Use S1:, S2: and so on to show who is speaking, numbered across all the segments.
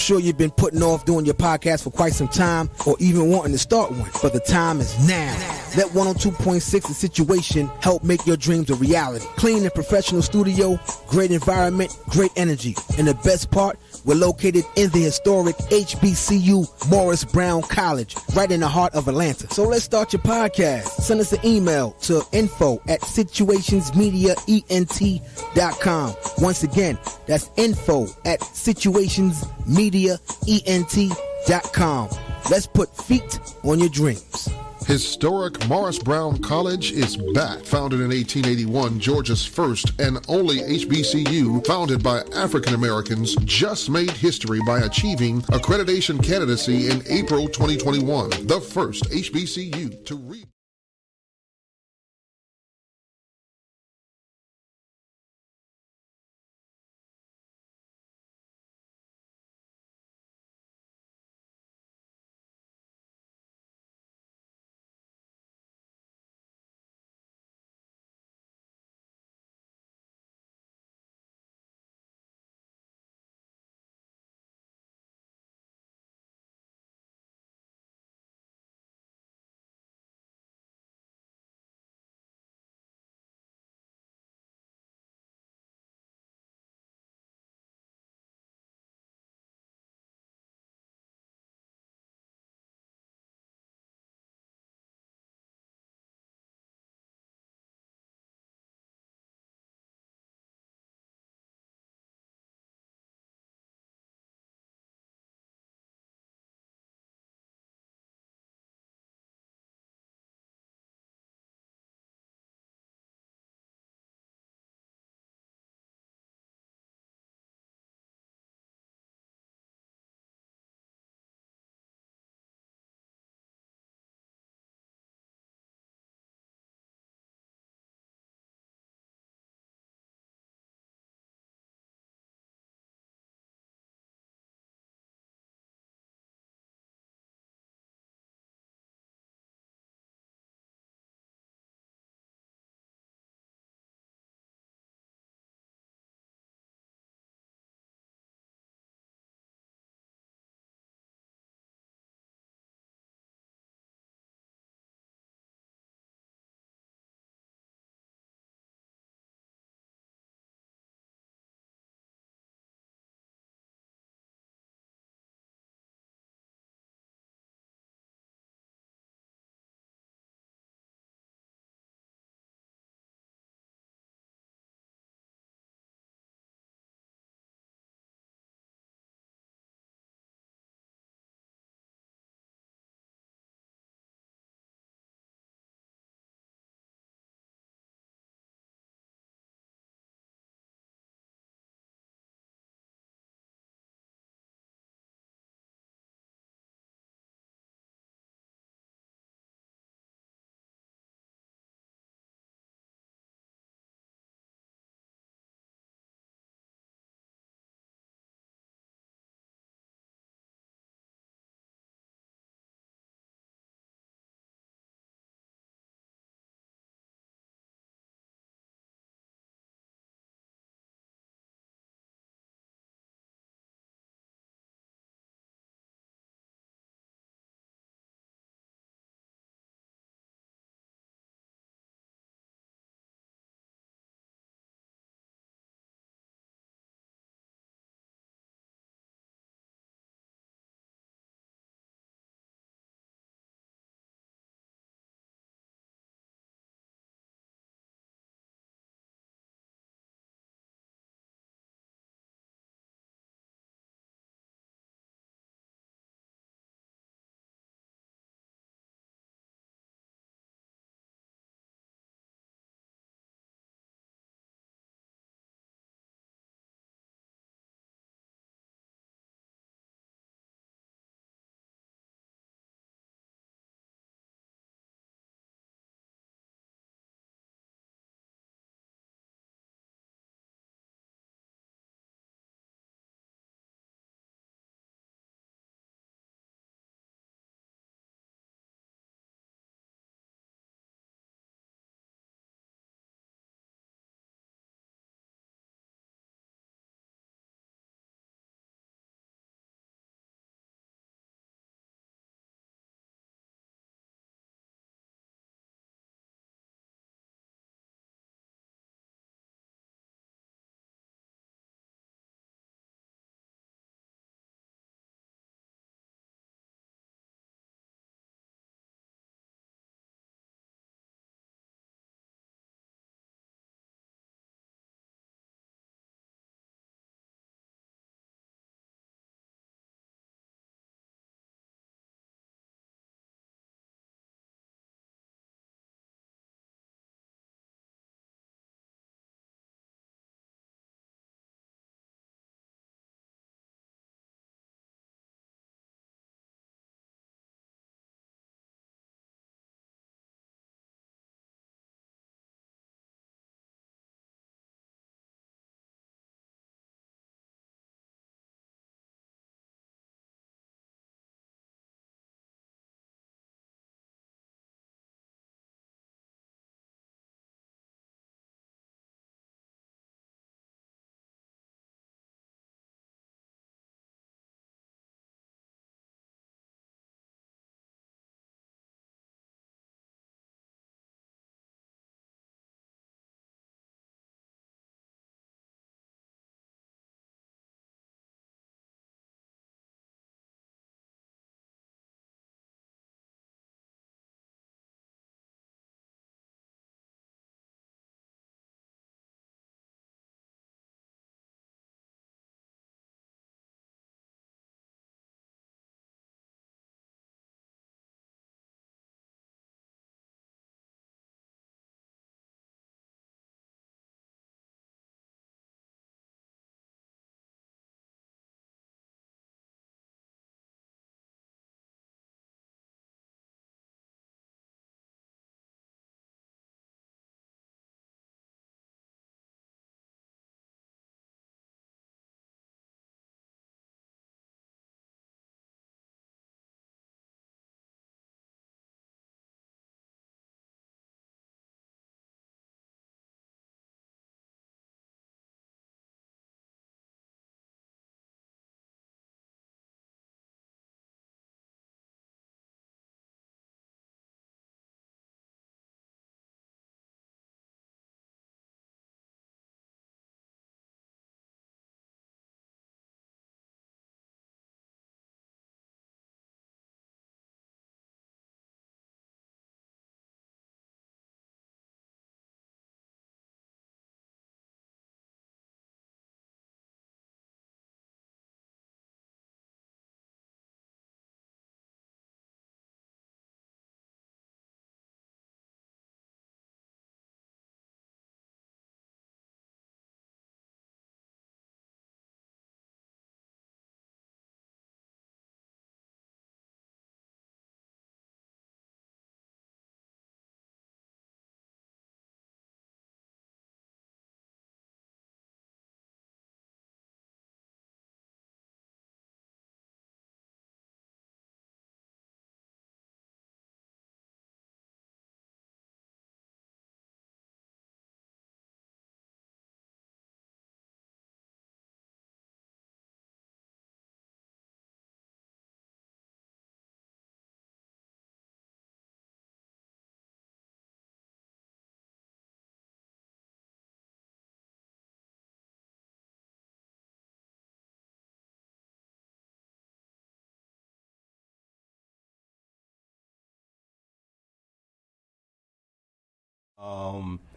S1: sure you've been putting off doing your podcast for quite some time or even wanting to start one, but the time is now. Let 102.6 The Situation help make your dreams a reality. Clean and professional studio, great environment, great energy. And the best part, we're located in the historic HBCU Morris Brown College, right in the heart of Atlanta. So let's start your podcast. Send us an email to info@situationsmediaent.com. Once again, that's info@situationsmediaent.com. Let's put feet on your dreams.
S2: Historic Morris Brown College is back. Founded in 1881, Georgia's first and only HBCU, founded by African Americans, just made history by achieving accreditation candidacy in April 2021. The first HBCU to reach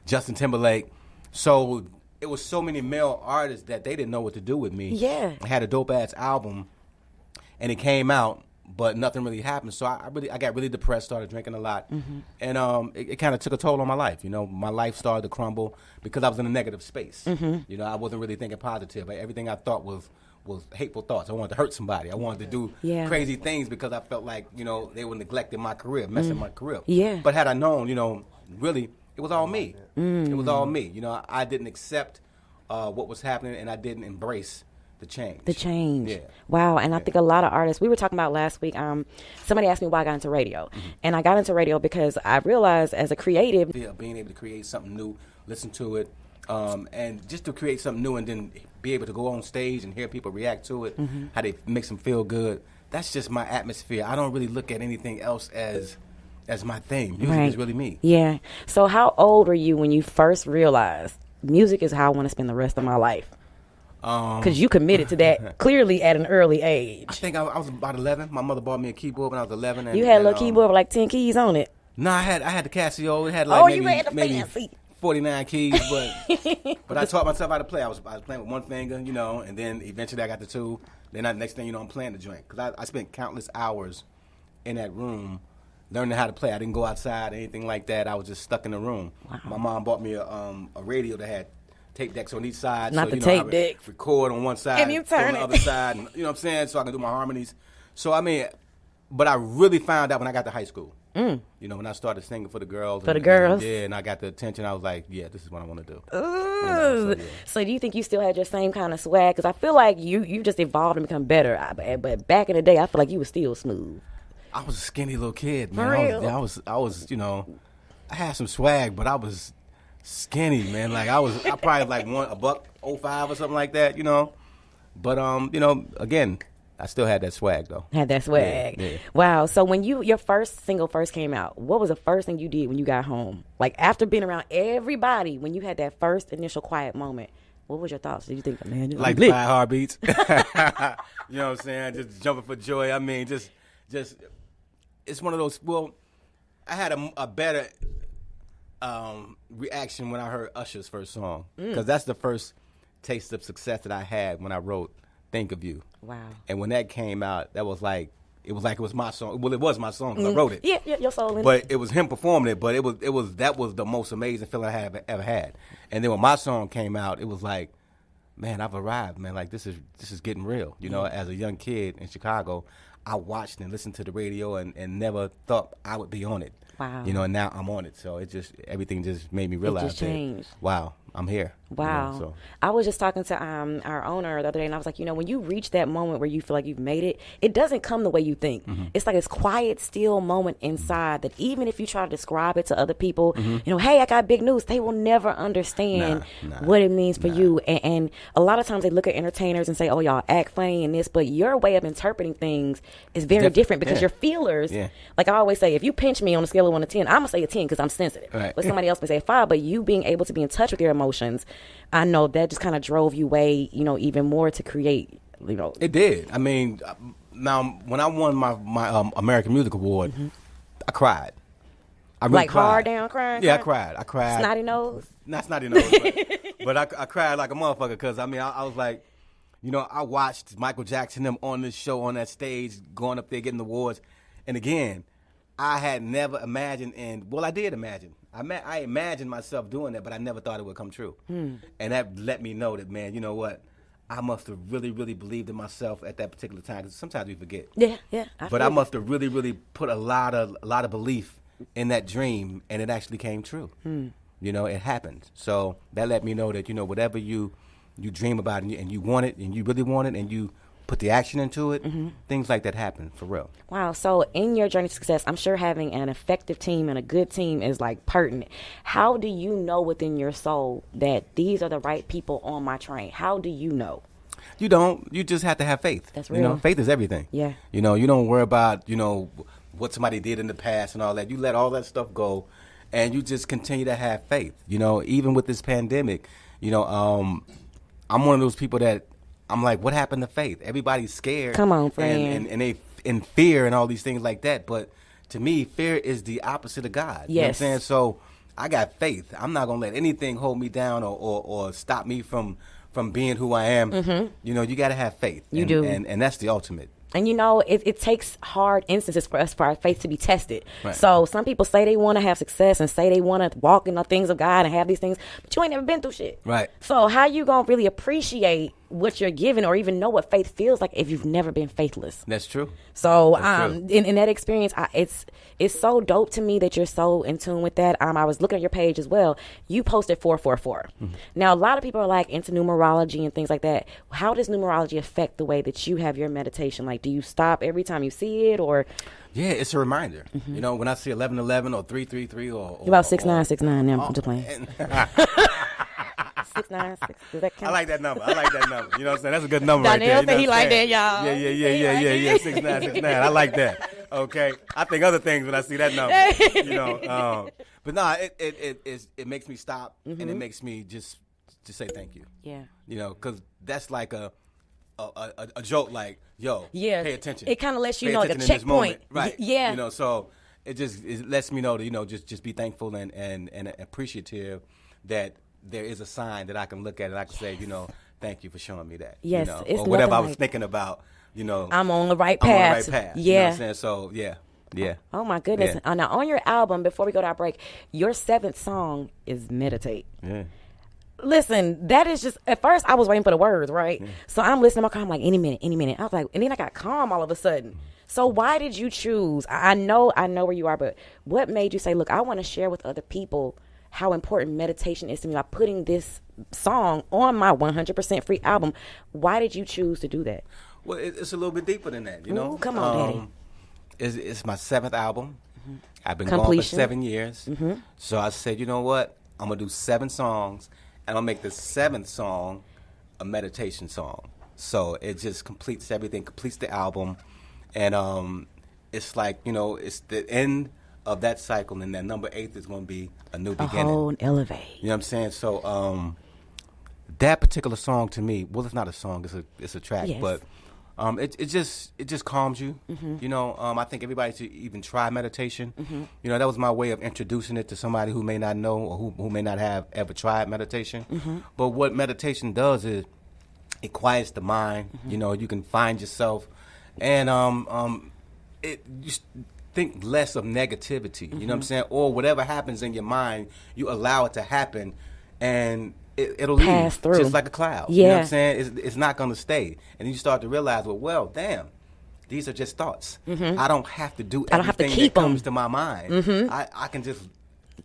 S3: Justin Timberlake. So it was so many male artists that they didn't know what to do with me.
S4: Yeah.
S3: I had a dope-ass album, and it came out, but nothing really happened. So I got really depressed, started drinking a lot, and it kind of took a toll on my life. My life started to crumble because I was in a negative space. I wasn't really thinking positive. Everything I thought was hateful thoughts. I wanted to hurt somebody. I wanted to do crazy things because I felt like, they were neglecting my career, messing my career.
S4: Yeah.
S3: But had I known, really, it was all me. It was all me. I didn't accept what was happening, and I didn't embrace the change. Yeah.
S4: Wow. And I think a lot of artists, we were talking about last week, somebody asked me why I got into radio. And I got into radio because I realized as a creative.
S3: Yeah, being able to create something new, listen to it, and just to create something new and then be able to go on stage and hear people react to it, how they makes them feel good. That's just my atmosphere. I don't really look at anything else as my thing. Music is really me.
S4: Yeah. So how old were you when you first realized music is how I want to spend the rest of my life? Because you committed to that clearly at an early age.
S3: I think I was about 11. My mother bought me a keyboard when I was 11. And,
S4: you had a little keyboard with like 10 keys on it.
S3: No, I had the Casio. It had like
S4: you had the fancy
S3: 49 keys, but I taught myself how to play. I was playing with one finger, and then eventually I got the two. Then next thing you know, I'm playing the joint. Because I spent countless hours in that room learning how to play. I didn't go outside or anything like that. I was just stuck in the room.
S4: Wow.
S3: My mom bought me a radio that had tape decks on each side.
S4: Not
S3: so,
S4: the tape deck.
S3: Record on one side,
S4: and you turn
S3: on the other side. And, you know what I'm saying? So I can do my harmonies. So, but I really found out when I got to high school. When I started singing for the girls. And I got the attention. I was like, yeah, this is what I want to do.
S4: So do you think you still had your same kind of swag? Because I feel like you just evolved and become better. But back in the day, I feel like you were still smooth.
S3: I was a skinny little kid, man.
S4: For real?
S3: I was, I had some swag, but I was skinny, man. Like I probably like $1.05 or something like that, But again, I still had that swag though.
S4: Had that swag.
S3: Yeah.
S4: Wow. So when your first single first came out, what was the first thing you did when you got home? Like after being around everybody, when you had that first initial quiet moment, what was your thoughts? Did you think, man,
S3: like 5 heartbeats? You know what I'm saying? Just jumping for joy. Just it's one of those. Well, I had a better reaction when I heard Usher's first song because that's the first taste of success that I had when I wrote "Think of You."
S4: Wow!
S3: And when that came out, it was like it was my song. Well, it was my song because I wrote it.
S4: Yeah, your soul in it.
S3: But it was him performing it. But that was the most amazing feeling I have ever had. And then when my song came out, it was like, man, I've arrived, man. Like this is getting real. As a young kid in Chicago, I watched and listened to the radio and never thought I would be on it.
S4: Wow.
S3: And now I'm on it. So everything just made me realize
S4: just changed.
S3: Wow, I'm here.
S4: Wow.
S3: So.
S4: I was just talking to our owner the other day, and I was like, when you reach that moment where you feel like you've made it, it doesn't come the way you think. It's like this quiet, still moment inside that even if you try to describe it to other people, hey, I got big news, they will never understand what it means for you. And a lot of times they look at entertainers and say, oh, y'all act funny and this, but your way of interpreting things is very different because your feelers, like I always say, if you pinch me on a scale of 1 to 10, I'm going to say a 10 because I'm sensitive.
S3: Right.
S4: But somebody else may say a 5, but you being able to be in touch with your emotions, I know that just kind of drove you way, even more to create,
S3: It did. Now when I won my American Music Award, I cried. I really
S4: like
S3: cried.
S4: hard down crying?
S3: Yeah, I cried.
S4: Snotty nose?
S3: Not snotty nose, but I cried like a motherfucker because, I was like, I watched Michael Jackson them on this show, on that stage, going up there getting awards. And again, I had never imagined, I did imagine. I imagined myself doing that, but I never thought it would come true. And that let me know that, man, you know what? I must have really, really believed in myself at that particular time, because sometimes we forget.
S4: Yeah.
S3: I must have really, really put a lot of belief in that dream, and it actually came true. It happened. So that let me know that, whatever you dream about and you want it, and you really want it, and you put the action into it, things like that happen, for real.
S4: Wow. So in your journey to success, I'm sure having an effective team and a good team is like pertinent. How do you know within your soul that these are the right people on my train? How do you know?
S3: You don't. You just have to have faith.
S4: That's real.
S3: Faith is everything.
S4: Yeah.
S3: You don't worry about, what somebody did in the past and all that. You let all that stuff go, and you just continue to have faith. Even with this pandemic, I'm one of those people that I'm like, what happened to faith? Everybody's scared.
S4: Come on, friend.
S3: And they in fear and all these things like that. But to me, fear is the opposite of God.
S4: Yes.
S3: You know what I'm saying? So I got faith. I'm not gonna let anything hold me down or stop me from being who I am. You know, you got to have faith.
S4: You do,
S3: and that's the ultimate.
S4: And you know, it takes hard instances for our faith to be tested.
S3: Right.
S4: So some people say they want to have success and say they want to walk in the things of God and have these things, but you ain't never been through shit.
S3: Right.
S4: So how you gonna really appreciate what you're given or even know what faith feels like if you've never been faithless?
S3: That's true.
S4: So
S3: That's true.
S4: in that experience, it's so dope to me that you're so in tune with that. I was looking at your page as well. You posted 444. Now a lot of people are like into numerology and things like that. How does numerology affect the way that you have your meditation? Like, do you stop every time you see it, or?
S3: Yeah, it's a reminder. You know, when I see 1111 or 333 or
S4: about 6969 now. I'm just playing. 696. Does that count?
S3: I like that number. You know what I'm saying? That's a good number right there.
S4: Donell
S3: You know
S4: said he
S3: what I'm
S4: like that,
S3: saying?
S4: y'all.
S3: Yeah. 6969. I like that. Okay. I think other things when I see that number. You know. But no, it makes me stop and it makes me just say thank you.
S4: Yeah.
S3: You know, because that's like a joke. Like, yo, pay attention.
S4: It kind of lets you
S3: Pay
S4: know, like a
S3: attention in this moment.
S4: checkpoint.
S3: Right.
S4: Yeah.
S3: You know, so it lets me know that, you know, just be thankful and appreciative that there is a sign that I can look at and I can say, you know, thank you for showing me that.
S4: Yes,
S3: You know,
S4: it's
S3: or whatever I was
S4: like,
S3: thinking about, you know.
S4: I'm on the right
S3: I'm on the
S4: path.
S3: right path.
S4: Yeah.
S3: You know what I'm saying? So, yeah.
S4: Oh my goodness.
S3: Yeah.
S4: Now on your album, before we go to our break, your 7th song is Meditate.
S3: Yeah.
S4: Listen, that is just, at first I was waiting for the words, right? Yeah. So I'm listening to my car, I'm like, any minute. I was like, and then I got calm all of a sudden. So why did you choose? I know where you are, but what made you say, look, I want to share with other people how important meditation is to me by putting this song on my 100% free album? Why did you choose to do that?
S3: Well, it's a little bit deeper than that, you know.
S4: Ooh, come on, Daddy.
S3: It's my 7th album. I've been
S4: Completion.
S3: going for 7 years. So I said, you know what? I'm going to do 7 songs, and I'll make the 7th song a meditation song. So it just completes everything, completes the album. And it's like, you know, it's the end of that cycle, and then number 8 is going to be a new beginning.
S4: Oh, elevate.
S3: You know what I'm saying? So that particular song to me, well, it's not a song, it's a track,
S4: Yes.
S3: but it just calms you. You know, I think everybody should even try meditation. You know, that was my way of introducing it to somebody who may not know or who may not have ever tried meditation. But what meditation does is it quiets the mind. You know, you can find yourself, and you think less of negativity. You know what I'm saying? Or whatever happens in your mind, you allow it to happen, and it'll
S4: Pass
S3: leave
S4: through.
S3: just like a cloud.
S4: Yeah.
S3: You know what I'm saying? It's not going to stay. And then you start to realize, well, damn, these are just thoughts. I don't have to do
S4: I don't have to
S3: everything
S4: keep
S3: that
S4: 'em.
S3: comes to my mind. I can just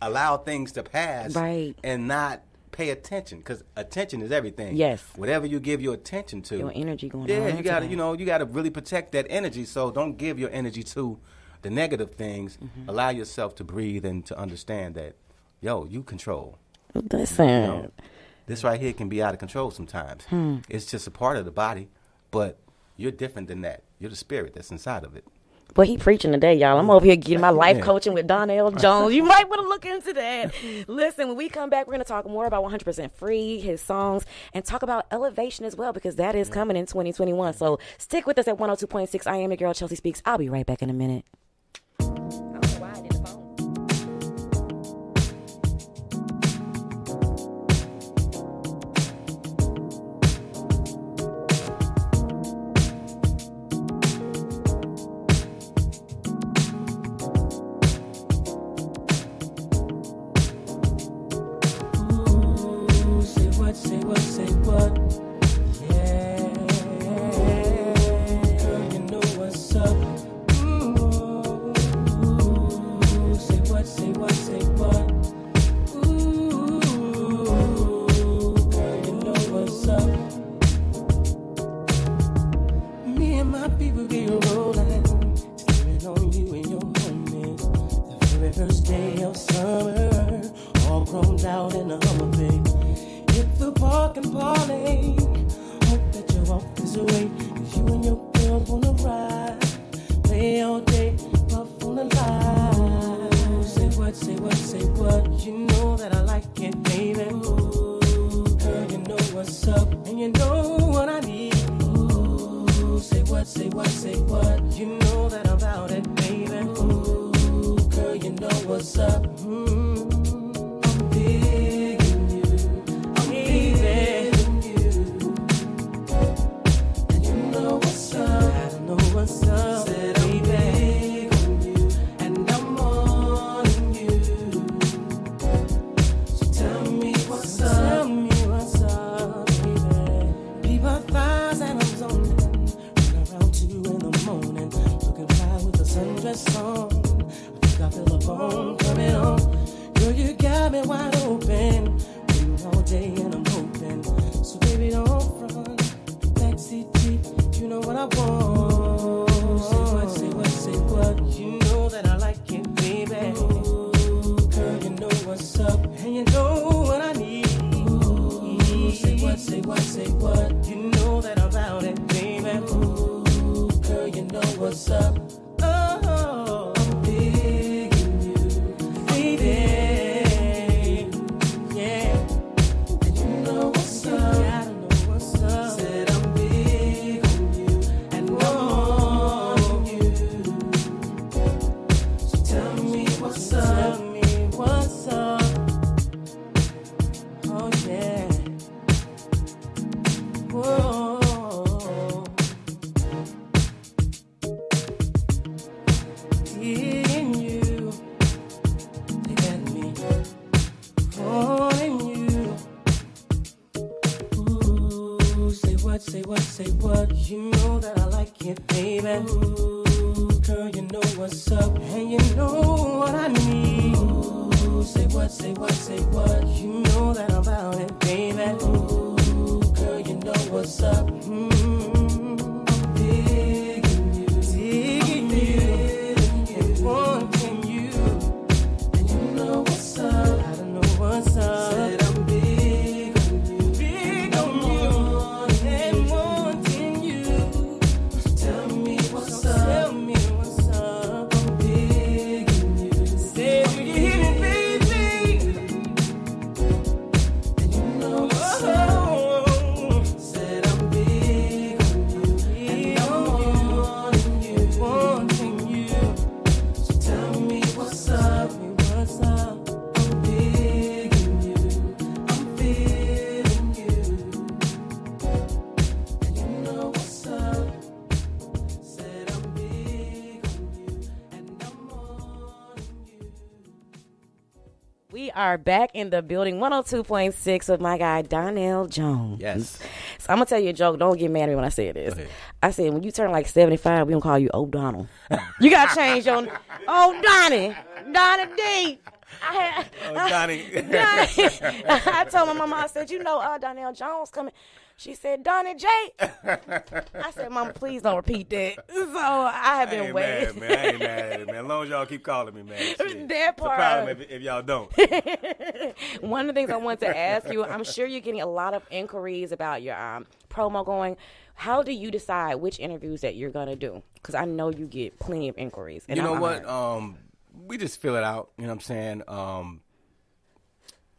S3: allow things to pass
S4: Right.
S3: and not pay attention, because attention is everything.
S4: Yes.
S3: Whatever you give your attention to.
S4: Your energy going
S3: Yeah,
S4: on
S3: you got to,
S4: today.
S3: you got to really protect that energy. So don't give your energy to the negative things. Allow yourself to breathe and to understand that, yo, you control.
S4: Listen.
S3: You know, this right here can be out of control sometimes. It's just a part of the body, but you're different than that. You're the spirit that's inside of it.
S4: Well, he preaching today, y'all. I'm over here getting my life
S3: Yeah.
S4: coaching with Donell Jones. You might want to look into that. Listen, when we come back, we're going to talk more about 100% Free, his songs, and talk about elevation as well, because that is coming in 2021. So stick with us at 102.6. I am your girl, Chelsea Speaks. I'll be right back in a minute. I don't know why I did the phone.
S5: Say what? Yeah. Girl, you know what's up. Ooh, say what? Ooh, girl, you know what's up. Me and my people be rolling, steaming on you and your homies. The very first day of summer, all grown out in a Hummer. Hit the park and party. Hope that you walk this way, 'cause you and your girls wanna ride. Play all day, puff on the line. Say what? You know that I like it, baby. Ooh, girl, you know what's up, and you know what I need. Ooh, say what? You know that I'm about it, baby. Ooh, girl, you know what's up. what's up. Oh, I'm digging you, baby. Yeah. And you know what's up. I know what's up. Said I'm big on you, and I'm on you. So tell me what's up. Tell me what's up. Oh yeah. Whoa. Digging you, they got me wanting you. Ooh, say what, say what, say what. You know that I like it, baby. Ooh, girl, you know what's up, and you know what I need. Ooh, say what, say what, say what. You know that I'm about it, baby. Ooh, girl, you know what's up. I'm digging you, digging you, and wanting you. And you know what's up. I don't know what's up. Said I'm big on you, and wanting you. So tell me what's up. Tell me what's up. I'm big on you. Say we hit it, baby. And you know what's up. Said I'm big on you, and I'm wanting you. So tell me what's up. What's up? I'm big on you. I'm feeling you. And you know what's up. Said I'm big on you, and I'm wanting you.
S4: We are back in the building, 102.6 with my guy, Donell Jones.
S3: Yes.
S4: So I'm going to tell you a joke. Don't get mad at me when I say this.
S3: Go ahead.
S4: I said, when you turn like 75, we don't call you O'Donnell. You got to change your, Donnie D.
S3: Donnie.
S4: I told my mama, I said, Donell Jones coming. She said, Donnie J. I said, Mama, please don't repeat that. So I have been waiting.
S3: Mad, man. I ain't mad at it, man. As long as y'all keep calling me, man. Shit.
S4: That part.
S3: It's a problem if y'all don't.
S4: One of the things I want to ask you, I'm sure you're getting a lot of inquiries about your promo going. How do you decide which interviews that you're going to do? Because I know you get plenty of inquiries. And
S3: you know what? We just fill it out. You know what I'm saying?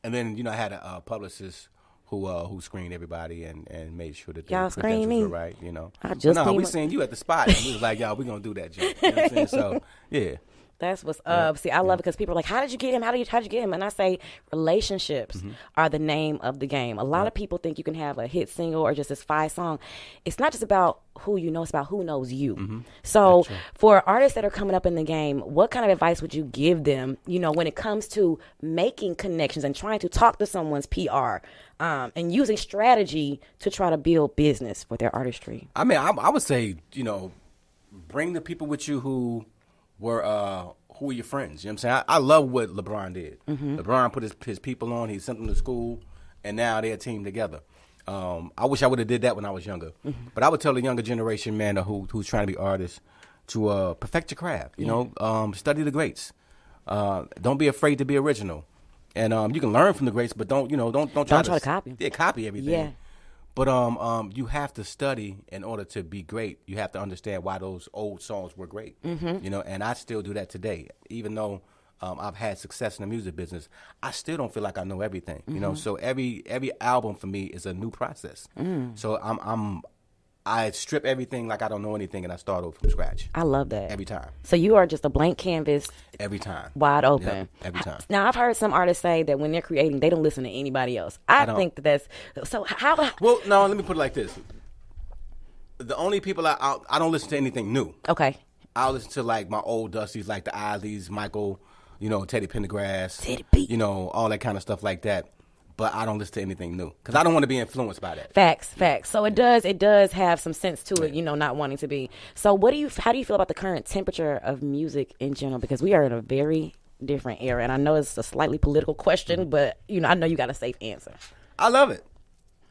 S3: And then, I had a publicist who screened everybody and made sure that
S4: y'all
S3: the credentials
S4: me?
S3: were right,
S4: I just
S3: we seen you at the spot, and we was like, y'all, we gonna do that joke. You know what I'm saying? So, yeah.
S4: That's what's up. See, I love it because people are like, how did you get him? How'd you get him? And I say relationships are the name of the game. A lot of people think you can have a hit single or just this 5 song. It's not just about who you know, it's about who knows you. So for artists that are coming up in the game, what kind of advice would you give them, when it comes to making connections and trying to talk to someone's PR and using strategy to try to build business for their artistry?
S3: I mean, I would say, bring the people with you who were your friends. You know what I'm saying? I love what LeBron did. LeBron put his people on. He sent them to school, and now they're a team together. I wish I would have did that when I was younger. But I would tell the younger generation, man, who's trying to be artists, to perfect your craft. Study the greats. Don't be afraid to be original. And you can learn from the greats, but don't try to
S4: copy.
S3: Yeah, copy everything.
S4: Yeah.
S3: But you have to study in order to be great. You have to understand why those old songs were great. And I still do that today. Even though I've had success in the music business, I still don't feel like I know everything. So every album for me is a new process. So I strip everything like I don't know anything, and I start over from scratch.
S4: I love that.
S3: Every time.
S4: So you are just a blank canvas.
S3: Every time.
S4: Wide open.
S3: Yep, every time.
S4: Now, I've heard some artists say that when they're creating, they don't listen to anybody else. I think that's... So how...
S3: Well, no, let me put it like this. The only people I don't listen to anything new.
S4: Okay.
S3: I'll listen to, like, my old dusties, like the Isleys, Michael, Teddy Pendergrass.
S4: Teddy P.
S3: All that kind of stuff like that. But I don't listen to anything new because I don't want to be influenced by that.
S4: Facts. So it does have some sense to it, not wanting to be. So how do you feel about the current temperature of music in general? Because we are in a very different era, and I know it's a slightly political question, but I know you got a safe answer.
S3: I love it.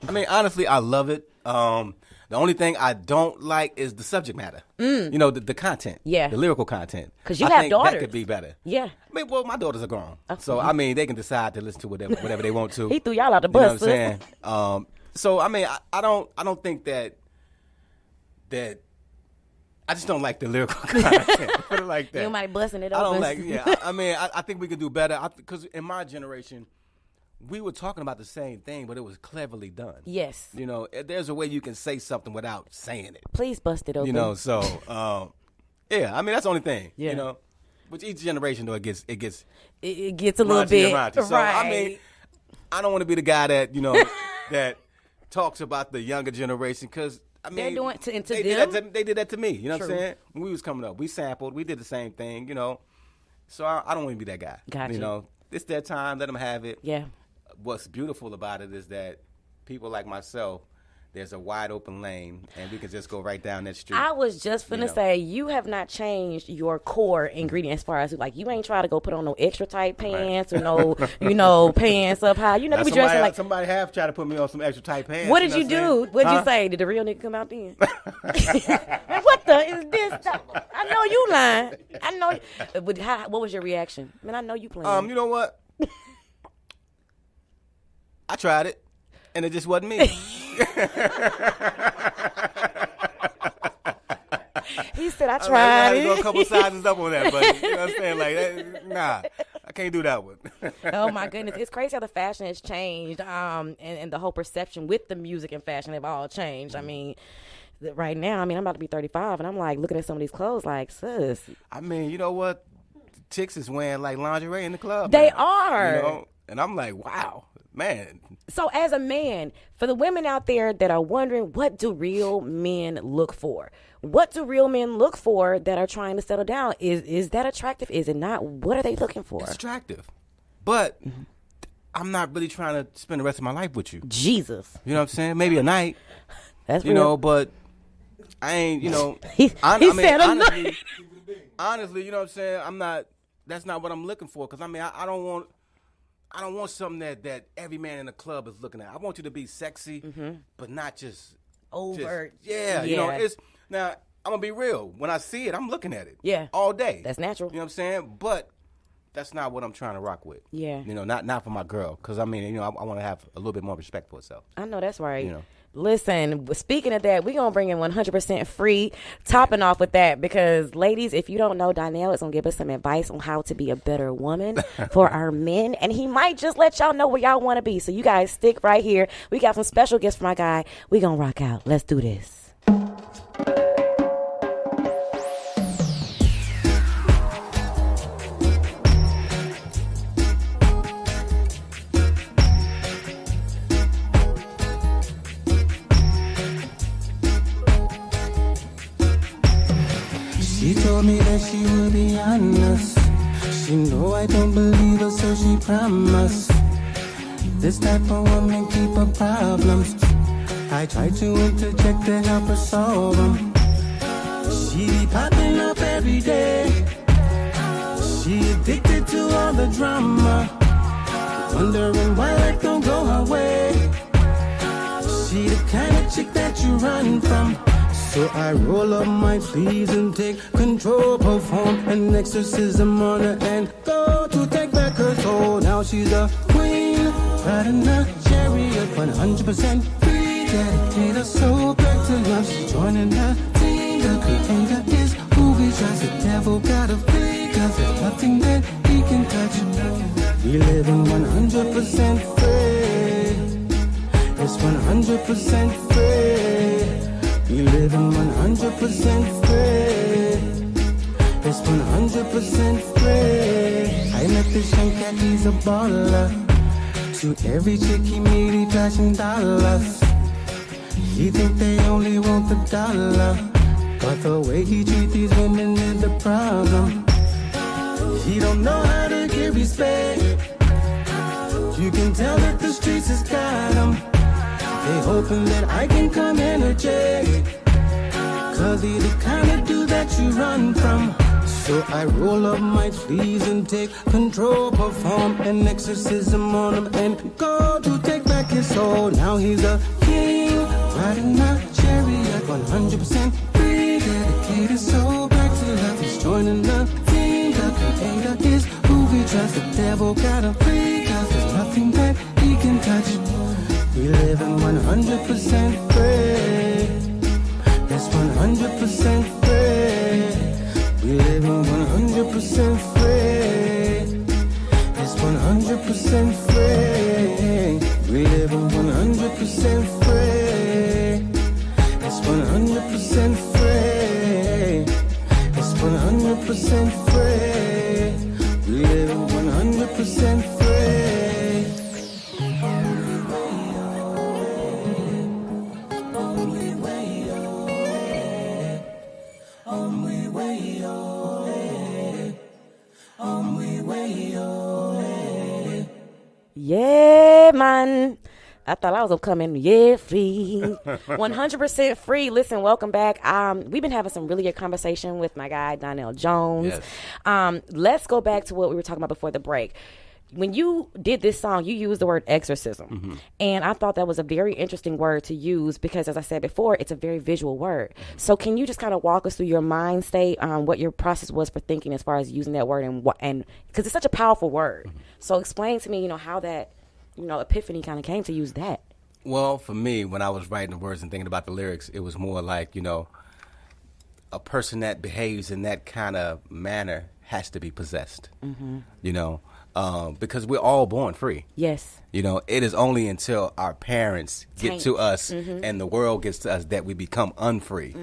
S3: I mean, honestly, I love it. The only thing I don't like is the subject matter. The content.
S4: Yeah.
S3: The lyrical content.
S4: Because you have daughters.
S3: That could be better.
S4: Yeah.
S3: I mean, well, my daughters are grown. So, I mean, they can decide to listen to whatever they want to.
S4: He threw y'all out the bus.
S3: You know what I'm saying? So, I mean, I don't think that I just don't like the lyrical content. Put it like that.
S4: You might busting it
S3: I
S4: open.
S3: don't like. Yeah, I mean, I think we could do better. Because in my generation, we were talking about the same thing, but it was cleverly done.
S4: Yes.
S3: You know, there's a way you can say something without saying it.
S4: Please bust it open.
S3: You know, so yeah. I mean, that's the only thing.
S4: Yeah.
S3: You know, with each generation though, it gets
S4: It gets a little bit
S3: raunchy. So
S4: right.
S3: I mean, I don't want to be the guy that that talks about the younger generation because. I mean,
S4: They're doing to them.
S3: They did that to me. You know
S4: True.
S3: what I'm saying? When we was coming up, we sampled. We did the same thing. You know, so I don't want to be that guy.
S4: Gotcha.
S3: You know, it's their time. Let them have it.
S4: Yeah.
S3: What's beautiful about it is that people like myself, there's a wide open lane, and we can just go right down that street.
S4: I was just finna say, you have not changed your core ingredient as far as like you ain't try to go put on no extra tight pants or no, pants up high. You know,
S3: Now,
S4: you be dressing like.
S3: somebody have tried to put me on some extra tight pants.
S4: What did you
S3: know
S4: do?
S3: what I'm
S4: What'd
S3: saying?
S4: you say? Did the real nigga come out then? What the is this? I know you lying. I know. But what was your reaction? Man, I know you playing.
S3: You know what? I tried it, and it just wasn't me.
S4: He said, I
S3: I
S4: tried
S3: had to
S4: it.
S3: go a couple sizes up on that, but you know what I'm saying? Like, nah, I can't do that one.
S4: Oh my goodness, it's crazy how the fashion has changed, and the whole perception with the music and fashion have all changed. I mean, right now, I'm about to be 35, and I'm like looking at some of these clothes, like, sis.
S3: I mean, you know what? Chicks is wearing like lingerie in the club.
S4: They
S3: now,
S4: are.
S3: You know? And I'm like, wow, man.
S4: So as a man, for the women out there that are wondering, what do real men look for? What do real men look for that are trying to settle down? Is that attractive? Is it not? What are they looking for?
S3: It's attractive, but I'm not really trying to spend the rest of my life with you.
S4: Jesus.
S3: You know what I'm saying? Maybe a night.
S4: That's
S3: You
S4: real.
S3: know, but I ain't. You know,
S4: He
S3: said
S4: honestly,
S3: honestly, you know what I'm saying? I'm not. That's not what I'm looking for. Because I mean, I don't want something that every man in the club is looking at. I want you to be sexy, but not just
S4: overt.
S3: yeah, you know, it's now I'm gonna be real. When I see it, I'm looking at it.
S4: Yeah.
S3: All day.
S4: That's natural.
S3: You know what I'm saying? But that's not what I'm trying to rock with.
S4: Yeah.
S3: You know, not for my girl. Because I mean, you know, I want to have a little bit more respect for herself.
S4: I know that's right.
S3: You know.
S4: Listen, speaking of that, we're going to bring in 100% free, topping off with that, because ladies, if you don't know, Donell is going to give us some advice on how to be a better woman for our men, and he might just let y'all know where y'all want to be. So you guys stick right here. We got some special gifts for my guy. We going to rock out. Let's do this.
S5: She told me that she would be honest. She know I don't believe her, so she promised. This type of woman keep her problems. I try to interject to help her solve them. She be popping up every day. She addicted to all the drama, wondering why life don't go her way. She the kind of chick that you run from. So I roll up my sleeves and take control, perform an exorcism on her and go to take back her soul. Now she's a queen, riding a chariot, 100% free. Dedicate her soul back to love. She's joining the team. The creator is who we trust. The devil gotta flee, 'cause there's nothing that he can touch. We live in 100% free. It's 100% free. We live in 100% free. It's 100% free. I met this young cat, he's a baller. To every chick he meet, he flashing dollars. He think they only want the dollar, but the way he treat these women is the problem. He don't know how to give respect. You can tell that the streets has got him. They hoping that I can come interject, 'cause he the kind of dude that you run from. So I roll up my sleeves and take control, perform an exorcism on him and go to take back his soul. Now he's a king, riding a chariot, 100% free. Dedicate his soul back to love. He's joining the team. The creator is who we trust. The devil gotta flee, 'cause there's nothing that he can touch. We live in 100% free. It's 100% free.
S4: Yeah, man. I thought I was coming, yeah, free. 100% free. Listen, welcome back. We've been having some really good conversation with my guy, Donell Jones.
S3: Yes.
S4: Let's go back to what we were talking about before the break. When you did this song, you used the word exorcism.
S3: Mm-hmm.
S4: And I thought that was a very interesting word to use because, as I said before, it's a very visual word. So can you just kind of walk us through your mind state, what your process was for thinking as far as using that word and because it's such a powerful word.
S3: Mm-hmm.
S4: So explain to me, how that, epiphany kind of came to use that.
S3: Well, for me, when I was writing the words and thinking about the lyrics, it was more like, a person that behaves in that kind of manner has to be possessed, because we're all born free.
S4: Yes.
S3: It is only until our parents get
S4: Taint.
S3: to us and the world gets to us that we become unfree,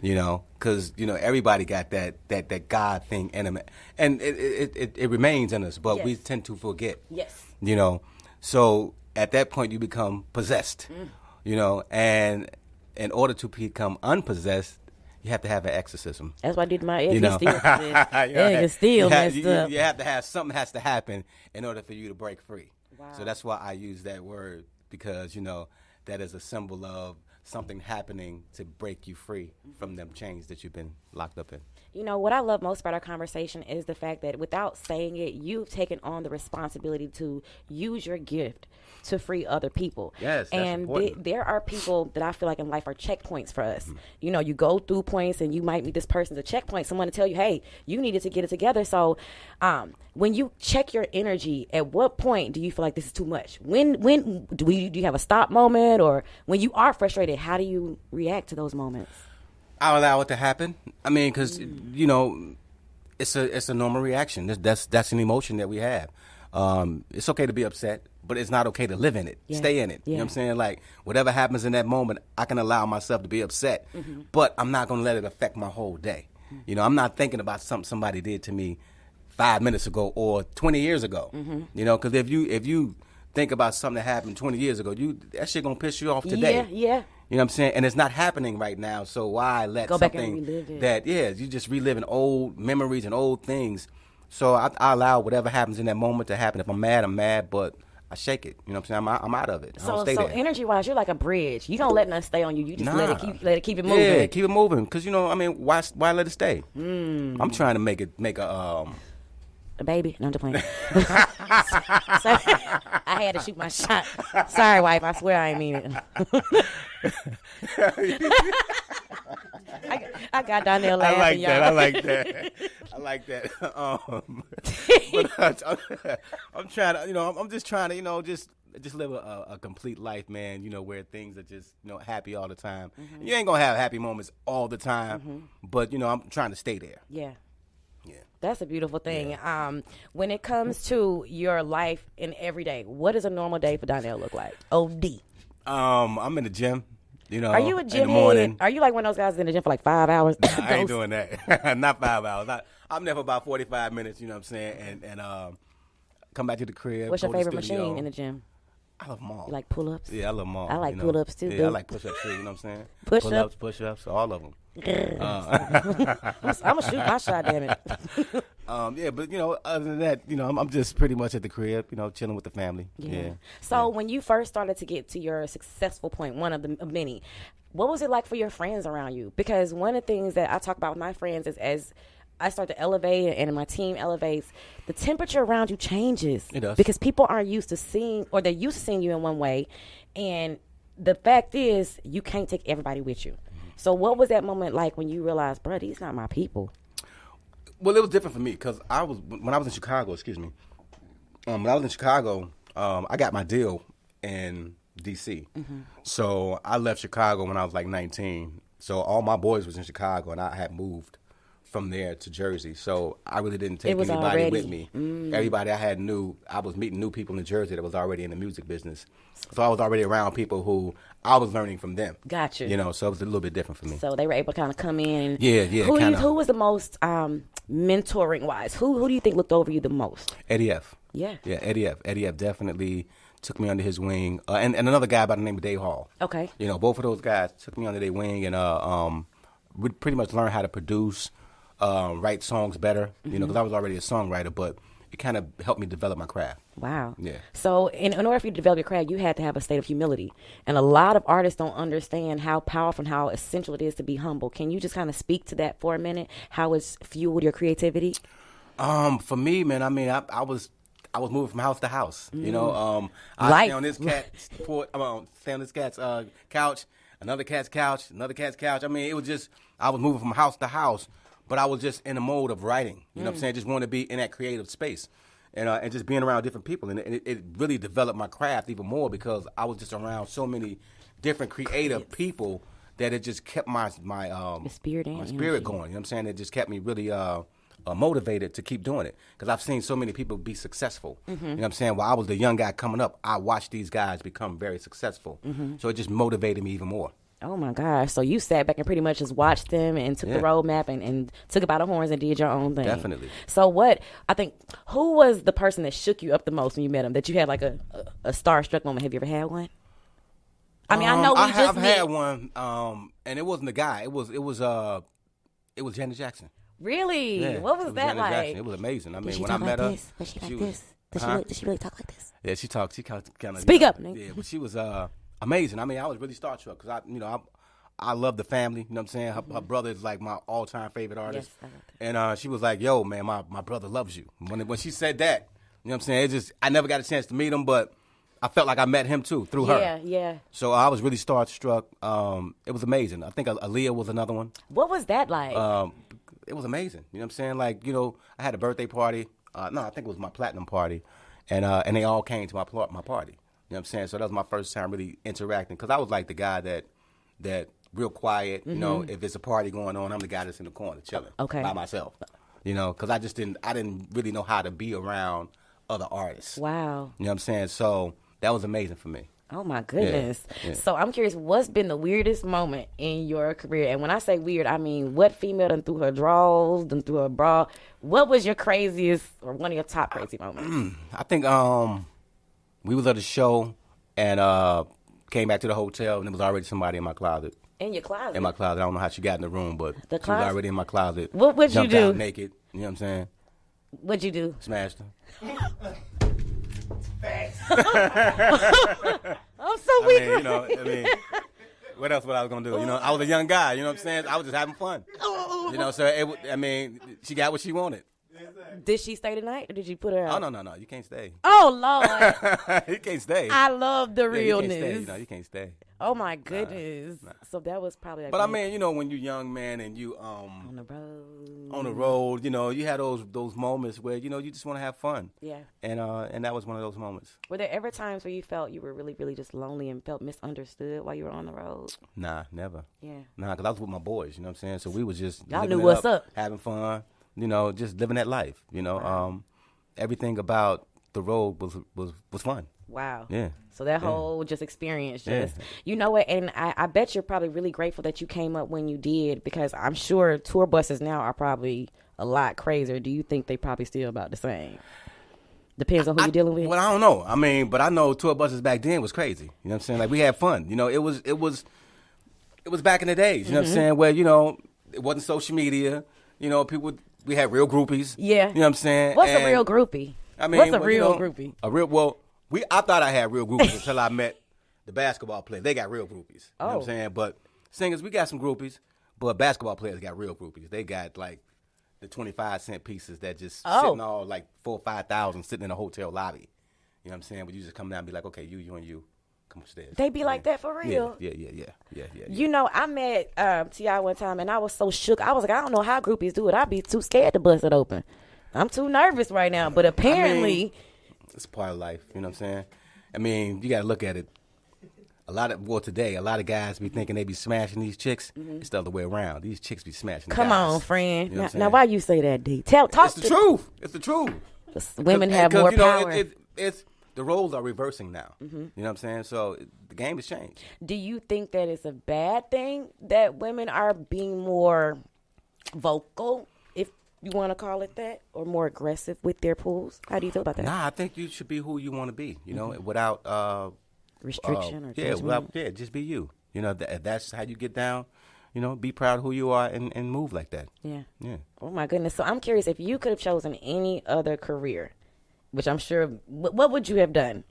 S3: because, everybody got that God thing in them. And it remains in us, but
S4: Yes.
S3: we tend to forget.
S4: Yes.
S3: So at that point you become possessed, and in order to become unpossessed, you have to have an exorcism.
S4: That's why I did my egg still messed up.
S3: You have to have something has to happen in order for you to break free.
S4: Wow.
S3: So that's why I use that word because that is a symbol of something happening to break you free from them chains that you've been locked up in.
S4: What I love most about our conversation is the fact that without saying it, you've taken on the responsibility to use your gift to free other people.
S3: Yes, that's
S4: and
S3: important.
S4: There are people that I feel like in life are checkpoints for us. You go through points and you might meet this person as a checkpoint, someone to tell you, hey, you needed to get it together. So when you check your energy, at what point do you feel like this is too much? When do you have a stop moment, or when you are frustrated, how do you react to those moments?
S3: I'll allow it to happen. I mean, because it's a normal reaction. That's an emotion that we have. It's okay to be upset, but it's not okay to live in it.
S4: Yeah.
S3: Stay in it.
S4: Yeah.
S3: You know what I'm saying? Like whatever happens in that moment, I can allow myself to be upset, but I'm not gonna let it affect my whole day. I'm not thinking about something somebody did to me 5 minutes ago or 20 years ago. Because if you think about something that happened 20 years ago, that shit gonna piss you off today.
S4: Yeah.
S3: You know what I'm saying? And it's not happening right now, so why let
S4: Go back and
S3: something
S4: relive it.
S3: that, you just reliving old memories and old things. So I allow whatever happens in that moment to happen. If I'm mad, I'm mad, but I shake it. You know what I'm saying? I'm out of it. I don't stay
S4: So
S3: there.
S4: energy-wise, you're like a bridge. You don't let nothing stay on you. You just
S3: Nah.
S4: let it keep it moving.
S3: Yeah, keep it moving. Because, why let it stay? I'm trying to make a
S4: A baby. No, I'm just playing. Sorry. I had to shoot my shot. Sorry, wife. I swear I ain't mean it. I got Donell laughing, y'all.
S3: I like that. But I'm trying to, I'm just trying to, just live a complete life, man. Where things are just, happy all the time. And you ain't gonna have happy moments all the time, but I'm trying to stay there.
S4: Yeah.
S3: Yeah.
S4: That's a beautiful thing. When it comes to your life in every day, what does a normal day for Donell look like? OD.
S3: I'm in the gym.
S4: Are you a
S3: in
S4: gym
S3: the morning.
S4: head? Are you like one of those guys in the gym for like 5 hours?
S3: I ain't doing that. Not 5 hours. I'm there for about 45 minutes. You know what I'm saying? And come back to the crib.
S4: What's your
S3: go to the
S4: favorite
S3: studio.
S4: machine in the gym?
S3: I love them all.
S4: You like pull-ups?
S3: Yeah, I love them all.
S4: I like pull-ups too,
S3: Yeah,
S4: dude.
S3: I like push-ups too. You know what I'm saying?
S4: Push-ups?
S3: Pull-ups, push-ups, all of them.
S4: I'm gonna shoot my shot, damn it.
S3: Yeah, but other than that, I'm just pretty much at the crib, chilling with the family. Yeah.
S4: So when you first started to get to your successful point, one of the of many, what was it like for your friends around you? Because one of the things that I talk about with my friends is as I start to elevate and my team elevates, the temperature around you changes.
S3: It does.
S4: Because people aren't used to seeing, or they're used to seeing you in one way, and the fact is you can't take everybody with you. So what was that moment like when you realized, bro, these not my people?
S3: Well, it was different for me because when I was in Chicago, when I was in Chicago, I got my deal in D.C. So I left Chicago when I was like 19. So all my boys was in Chicago, and I had moved from there to Jersey. So I really didn't take anybody
S4: already
S3: with me. Everybody I was meeting new people in Jersey that was already in the music business. So I was already around people who I was learning from them.
S4: Gotcha.
S3: So it was a little bit different for me.
S4: So they were able to kind of come in.
S3: Yeah,
S4: Who was the most mentoring wise? Who do you think looked over you the most?
S3: Eddie F.
S4: Yeah.
S3: Yeah, Eddie F. Eddie F. definitely took me under his wing. And another guy by the name of Dave Hall.
S4: Okay.
S3: Both of those guys took me under their wing and we pretty much learned how to produce, write songs better, you know, because I was already a songwriter, but it kind of helped me develop my craft.
S4: Wow.
S3: Yeah.
S4: So in order for you to develop your craft, you had to have a state of humility. And a lot of artists don't understand how powerful and how essential it is to be humble. Can you just kind of speak to that for a minute? How it's fueled your creativity?
S3: For me, man, I mean, I was moving from house to house. You know, I
S4: Life.
S3: stay on this stay on this cat's couch, another cat's couch, another cat's couch. I mean, it was just I was moving from house to house, but I was just in the mode of writing. You know what I'm saying? Just wanted to be in that creative space, and just being around different people, and it really developed my craft even more because I was just around so many different creative people that it just kept my
S4: spirit and
S3: my
S4: energy.
S3: spirit going. You know what I'm saying? It just kept me really motivated to keep doing it because I've seen so many people be successful. You know what I'm saying? While I was the young guy coming up, I watched these guys become very successful. So it just motivated me even more.
S4: Oh my gosh. So you sat back and pretty much just watched them and took the roadmap and took it by the horns and did your own thing.
S3: Definitely.
S4: So who was the person that shook you up the most when you met him, that you had like a starstruck moment? Have you ever had one? I mean, I know
S3: I have had one, and it wasn't a guy. It was Janet Jackson.
S4: Really?
S3: Yeah,
S4: What was
S3: it
S4: that
S3: Janet
S4: like?
S3: Jackson. It was amazing. I mean, when I
S4: talk
S3: met
S4: like
S3: her,
S4: this? Was she like
S3: was-
S4: this? Does she really talk like this?
S3: Yeah, she talked. She kind of
S4: Speak up, nigga.
S3: Yeah, but she was amazing. I mean, I was really starstruck because I love the family. You know what I'm saying? Her brother is like my all-time favorite artist.
S4: Yes, I love
S3: And she was like, "Yo, man, my brother loves you." When she said that, you know what I'm saying? It just I never got a chance to meet him, but I felt like I met him too through her.
S4: Yeah.
S3: So I was really starstruck. It was amazing. I think Aaliyah was another one.
S4: What was that like?
S3: It was amazing. You know what I'm saying? Like, you know, I had a birthday party. No, I think it was my platinum party. And they all came to my party. You know what I'm saying? So that was my first time really interacting because I was like the guy that real quiet. You know, if there's a party going on, I'm the guy that's in the corner chilling by myself. You know, because I didn't really know how to be around other artists.
S4: Wow.
S3: You know what I'm saying? So that was amazing for me.
S4: Oh my goodness.
S3: Yeah.
S4: So I'm curious, what's been the weirdest moment in your career? And when I say weird, I mean what female done threw her drawers, done threw her bra? What was your craziest or one of your top crazy moments?
S3: I think we was at a show and came back to the hotel and there was already somebody in my closet.
S4: In your closet?
S3: In my closet. I don't know how she got in the room, but
S4: The
S3: she
S4: closet?
S3: was already in my closet.
S4: What would you
S3: Jumped
S4: do?
S3: out naked. You know what I'm saying?
S4: What'd you do?
S3: Smashed her.
S4: I'm so weak.
S3: I mean, what else was I was gonna do? You know, I was a young guy. You know what I'm saying? I was just having fun. You know, so she got what she wanted.
S4: Did she stay tonight or did you put her
S3: Oh
S4: out?
S3: no, you can't stay.
S4: Oh Lord.
S3: You can't stay.
S4: I love the
S3: Yeah, you
S4: realness.
S3: can't stay. You know, you can't stay.
S4: Oh my goodness. So that was probably like
S3: But I mean, you know, when you're young man and you
S4: on the road.
S3: on the road, you know, you had those moments where you know you just want to have fun.
S4: Yeah.
S3: And that was one of those moments.
S4: Were there ever times where you felt you were really, really just lonely and felt misunderstood while you were on the road?
S3: Nah, never.
S4: Yeah.
S3: Nah, because I was with my boys. You know what I'm saying? So we was just
S4: Y'all
S3: living
S4: knew
S3: it
S4: what's up.
S3: having fun. You know, just living that life. You know, everything about the road was fun.
S4: Wow.
S3: Yeah.
S4: So that whole just experience, just
S3: Yeah.
S4: you know what, and I bet you're probably really grateful that you came up when you did, because I'm sure tour buses now are probably a lot crazier. Do you think they probably still about the same? Depends on who you're dealing with.
S3: Well, I don't know. I mean, but I know tour buses back then was crazy. You know what I'm saying? Like we had fun. You know, it was back in the days. You know what I'm saying? Where you know it wasn't social media. You know, we had real groupies.
S4: Yeah.
S3: You know what I'm saying?
S4: What's a
S3: And,
S4: real groupie?
S3: I mean,
S4: what's a
S3: well,
S4: real
S3: you know,
S4: groupie?
S3: I thought I had real groupies until I met the basketball players. They got real groupies. You know what
S4: Oh.
S3: I'm saying? But singers, we got some groupies, but basketball players got real groupies. They got like the 25-cent pieces that just sitting all like 4,000 or 5,000 sitting in a hotel lobby. You know what I'm saying? But you just come down and be like, okay, you and you, come upstairs.
S4: They be like that for real.
S3: Yeah.
S4: You know, I met T.I. one time, and I was so shook. I was like, I don't know how groupies do it. I'd be too scared to bust it open. I'm too nervous right now. But apparently,
S3: it's part of life. You know what I'm saying? I mean, you got to look at it. Today, a lot of guys be thinking they be smashing these chicks. It's the other way around. These chicks be smashing
S4: come
S3: guys.
S4: on, friend.
S3: You know what I'm
S4: now,
S3: saying?
S4: why you say that, D? Talk
S3: It's
S4: to
S3: the truth. It's the truth.
S4: Women have more
S3: you know,
S4: power.
S3: It's the roles are reversing now. You know what I'm saying? So the game has changed.
S4: Do you think that it's a bad thing that women are being more vocal, if you want to call it that, or more aggressive with their pools? How do you feel about that?
S3: Nah, I think you should be who you want to be. You know, without
S4: Restriction or judgment?
S3: just be you. You know, if that's how you get down. be proud of who you are and move like that.
S4: Yeah.
S3: Yeah.
S4: Oh my goodness. So I'm curious, if you could have chosen any other career, which I'm sure, what would you have done?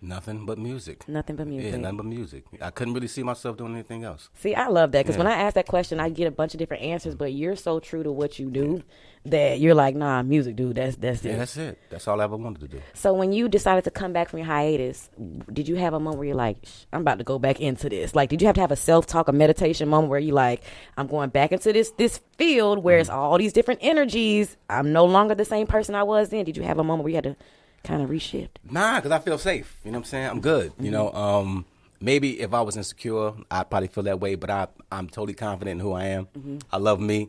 S3: Nothing but music.
S4: Nothing but music.
S3: Yeah, nothing but music. I couldn't really see myself doing anything else.
S4: See, I love that because when I ask that question, I get a bunch of different answers, but you're so true to what you do that you're like, nah, music, dude, that's it.
S3: Yeah, that's it. That's all I ever wanted to do.
S4: So when you decided to come back from your hiatus, did you have a moment where you're like, I'm about to go back into this? Like, did you have to have a self-talk, a meditation moment where you like, I'm going back into this field where it's all these different energies. I'm no longer the same person I was then. Did you have a moment where you had to kind of reshift?
S3: Nah, because I feel safe. You know what I'm saying? I'm good. Maybe if I was insecure, I'd probably feel that way, but I'm totally confident in who I am. I love me.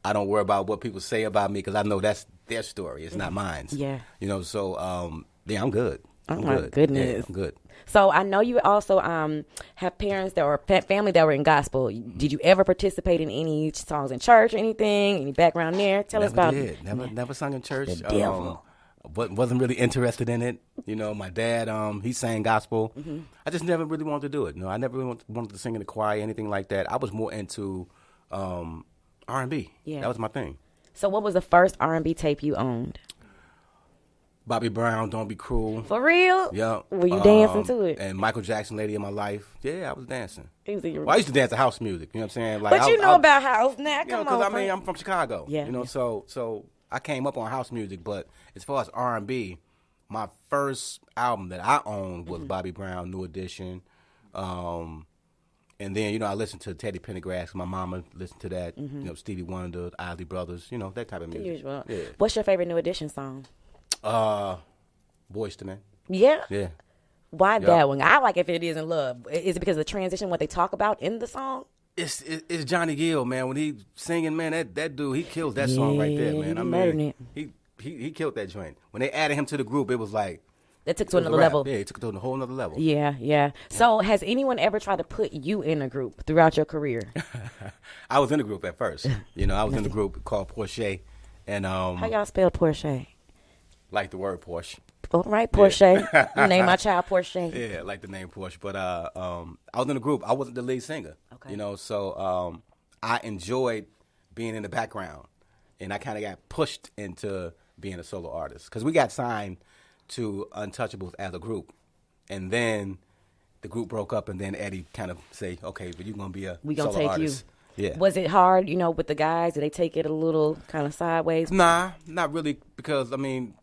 S3: I don't worry about what people say about me because I know that's their story. It's not mine.
S4: Yeah.
S3: So, I'm good.
S4: Oh,
S3: I'm
S4: my
S3: good.
S4: goodness.
S3: Yeah, I'm good.
S4: So I know you also have parents that were family that were in gospel. Did you ever participate in any songs in church or anything? Any background there? Tell us about it.
S3: Never sung in church.
S4: The devil.
S3: But wasn't really interested in it. My dad, he sang gospel. I just never really wanted to do it. I never really wanted to sing in the choir, anything like that. I was more into R&B.
S4: Yeah.
S3: That was my thing.
S4: So what was the first R&B tape you owned?
S3: Bobby Brown, Don't Be Cruel.
S4: For real?
S3: Yeah.
S4: Were you dancing to it?
S3: And Michael Jackson, Lady of My Life. Yeah, I was dancing.
S4: He was in your
S3: Well, I used to dance to house music. You know what I'm saying?
S4: But you know about house now. Come
S3: because
S4: on,
S3: I'm from Chicago.
S4: Yeah.
S3: So I came up on house music. But as far as R&B, my first album that I owned was Bobby Brown, New Edition. And then, I listened to Teddy Pendergrass. My mama listened to that. Stevie Wonder, Isley Brothers, that type of music.
S4: Usual.
S3: Yeah.
S4: What's your favorite New Edition song?
S3: Boyz II Men.
S4: Yeah?
S3: Yeah.
S4: Why that one? I like If It Isn't Love. Is it because of the transition, what they talk about in the song?
S3: It's Johnny Gill, man. When he singing, man, that dude, he kills that song right there, man.
S4: he murdered it.
S3: He killed that joint. When they added him to the group, it was like
S4: That took to
S3: it was
S4: another
S3: a wrap.
S4: level.
S3: Yeah, it took it to a whole other level.
S4: Yeah. So has anyone ever tried to put you in a group throughout your career?
S3: I was in the group at first. I was in the group called Porsche, and
S4: How y'all spell Porsche?
S3: like the word Porsche.
S4: All right, Porsche. You name my child Porsche.
S3: Yeah, like the name Porsche. But I was in the group. I wasn't the lead singer.
S4: Okay.
S3: So I enjoyed being in the background, and I kind of got pushed into being a solo artist because we got signed to Untouchables as a group, and then the group broke up, and then Eddie kind of say, "Okay, but you're gonna be a
S4: We gonna
S3: solo
S4: take
S3: artist."
S4: you.
S3: Yeah.
S4: Was it hard, with the guys? Did they take it a little kind of sideways?
S3: Nah, not really, because let me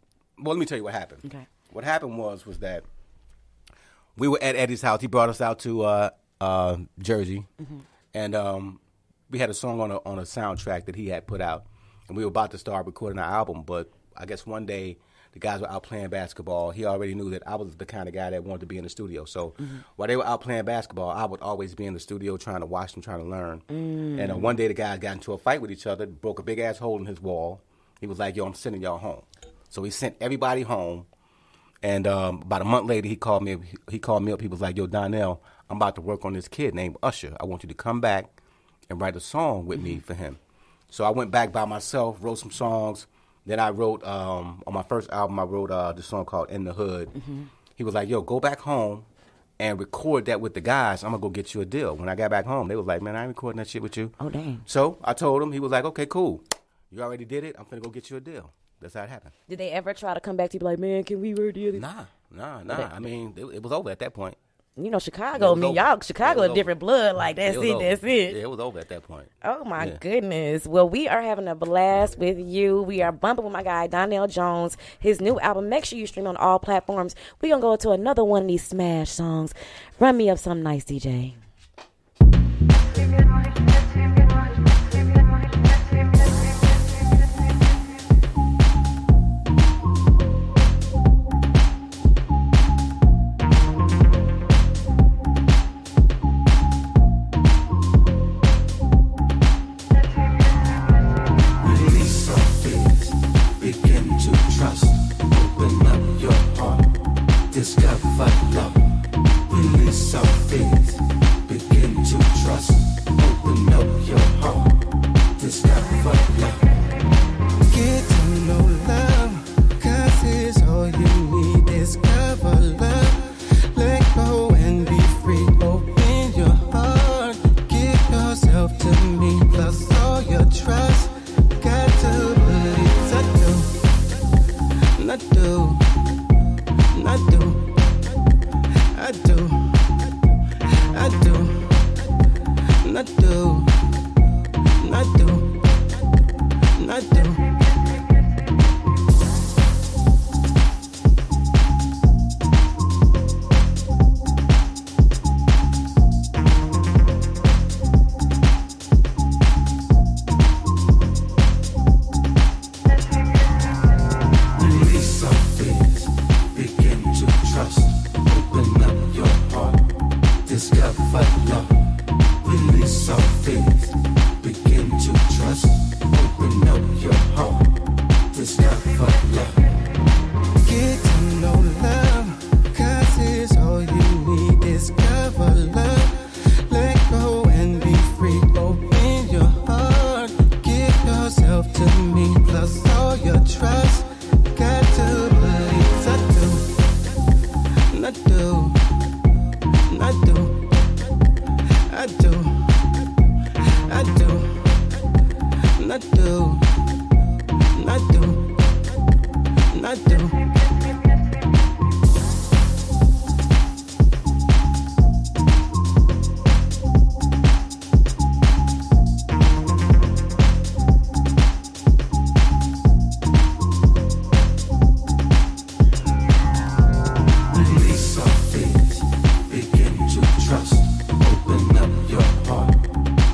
S3: tell you what happened.
S4: Okay.
S3: What happened was that we were at Eddie's house. He brought us out to Jersey, and we had a song on a soundtrack that he had put out, and we were about to start recording our album. But I guess one day the guys were out playing basketball. He already knew that I was the kind of guy that wanted to be in the studio. So while they were out playing basketball, I would always be in the studio trying to watch them, trying to learn. And one day the guys got into a fight with each other, broke a big ass hole in his wall. He was like, "Yo, I'm sending y'all home." So he sent everybody home. And about a month later, he called me up. He was like, "Yo, Donell, I'm about to work on this kid named Usher. I want you to come back and write a song with me for him." So I went back by myself, wrote some songs. Then I wrote, on my first album, I wrote this song called In the Hood. He was like, "Yo, go back home and record that with the guys. I'm going to go get you a deal." When I got back home, they was like, "Man, I ain't recording that shit with you."
S4: Oh, dang.
S3: So I told him. He was like, "Okay, cool. You already did it. I'm going to go get you a deal." That's how it happened.
S4: Did they ever try to come back to you be like, "Man, can we work together?"
S3: Nah. I mean, it was over at that point.
S4: Chicago, Chicago a different blood. Like, that's it.
S3: Yeah, it was over at that point.
S4: Oh, my goodness. Well, we are having a blast with you. We are bumping with my guy, Donell Jones. His new album, make sure you stream on all platforms. We're going to go to another one of these smash songs. Run me up some nice, DJ.
S6: Discover love, release our fears.
S5: Release all fears, begin to trust. Open up your heart, discover love. Release all fears, begin to trust. Open up your heart, discover love. Get to know love, 'cause it's all you need. Discover love, let go and be free. Open your heart, give yourself to me, plus all your trust. Got to believe I do, I do, I do, I do, I do, I do, I do, I do. Release all fears, begin to trust. Open up your heart,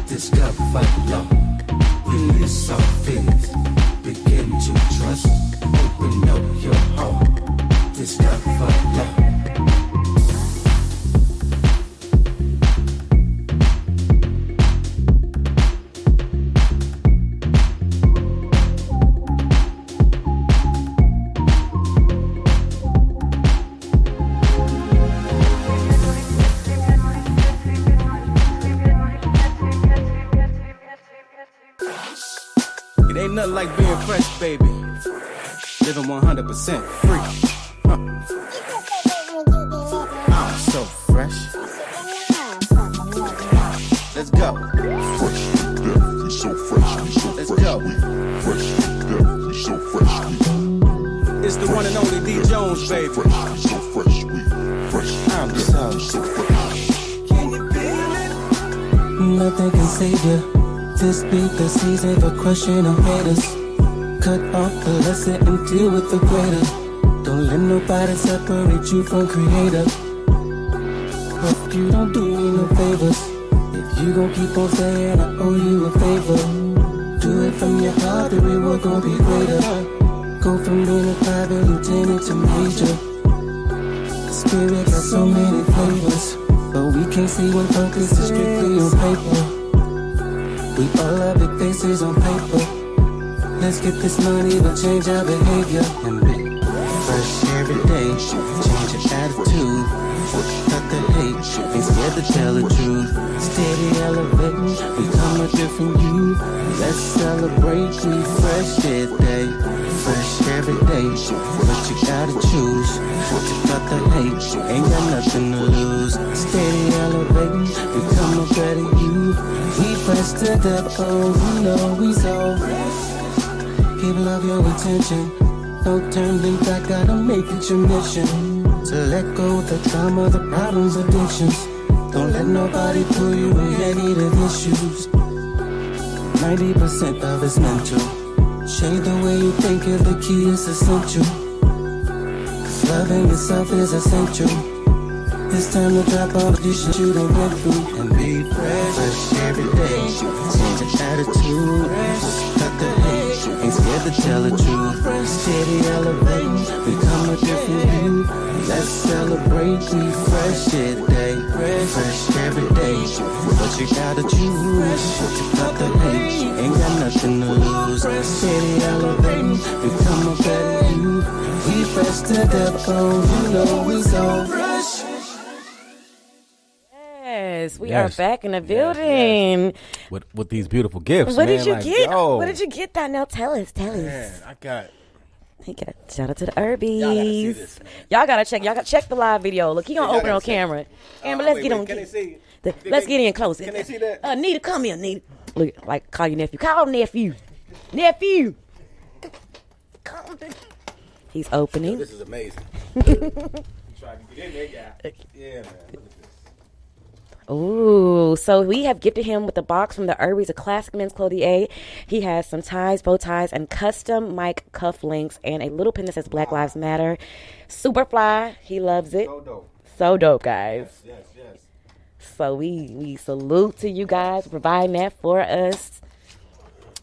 S5: discover love. Release all fears, begin to trust. Open up your heart, discover love.
S3: It ain't nothing like being fresh, baby. Living 100% free. Huh. I'm so fresh. Let's go. Let's go. It's the one and only D. Jones, baby. I'm so fresh.
S5: Can you feel it? Nothing can save you. This be the season for crushing on haters. Cut off the lesson and deal with the greater. Don't let nobody separate you from creator. Hope you don't do me no favors. If you gon' keep on saying I owe you a favor, do it from your heart, the reward gon' be greater. Go from being a private lieutenant to major. Spirit got so many flavors, but we can't see when focus is strictly on paper. We all have big faces on paper. Let's get this money, but change our behavior. And be fresh every day, change your attitude. Cut the hate, ain't scared to tell the truth. Steady elevating, become a different you. Let's celebrate, be fresh today. Fresh every day, but you gotta choose to cut the hate, ain't got nothing to lose. Steady elevating, become a better you. We fresh to death, oh, you know we so fresh. Give love your attention, no turning back, gotta make it your mission. To let go of the trauma, the problems, addictions. Don't let nobody pull you in negative issues. 90% of it's mental. Change the way you think if the key is essential. 'Cause loving yourself is essential. It's time to drop all the shit you done went through and be fresh. Fresh every day, change your attitude. Cut the hate, ain't scared to tell the truth. Steady elevating, become a different you. Let's celebrate, be fresh today. Fresh every day, but you gotta choose to cut the hate, ain't got nothing to lose. Steady elevating, become a better you. We fresh to death, oh, you know we so fresh.
S4: Yes, we
S3: Yes.
S4: are back in the building.
S3: With these beautiful gifts.
S4: What
S3: man.
S4: did you
S3: Like,
S4: get?
S3: yo,
S4: What did you get, Donell? Tell us.
S3: Man, I got.
S4: He got shout out to the Urbies.
S3: Y'all gotta see this, man.
S4: Y'all gotta check the live video. Look, he gonna
S3: y'all
S4: open it on
S3: gotta check.
S4: camera. Amber, let's
S3: Wait,
S4: get on.
S3: Can they see?
S4: Let's get in close.
S3: Can they see that?
S4: Nita, come here, Nita. Look, like call your nephew. Call nephew. Nephew. Come. He's opening.
S3: This is amazing. Trying to get in there, guy. Yeah, man. Look at this.
S4: Ooh, so we have gifted him with a box from the Urbies of Classic Men's Clothier. He has some ties, bow ties, and custom mic cuff links, and a little pin that says Black Lives Matter. Super fly. He loves it.
S3: So dope.
S4: So dope, guys.
S3: Yes, yes.
S4: So we salute to you guys for providing that for us.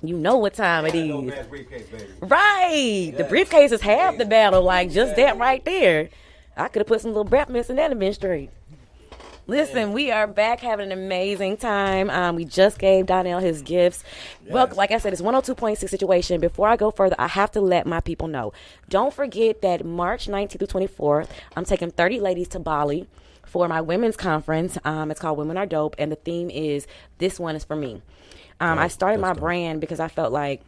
S4: You know what time it is.
S3: Briefcase, baby.
S4: Right. The briefcase is half the battle, like just that right there. I could have put some little breath mints in that and been straight. Listen, we are back having an amazing time. We just gave Donell his gifts. Yes. Well, like I said, it's 102.6 situation. Before I go further, I have to let my people know. Don't forget that March 19th through 24th, I'm taking 30 ladies to Bali for my women's conference. It's called Women Are Dope, and the theme is This One Is For Me. I started my brand because I felt like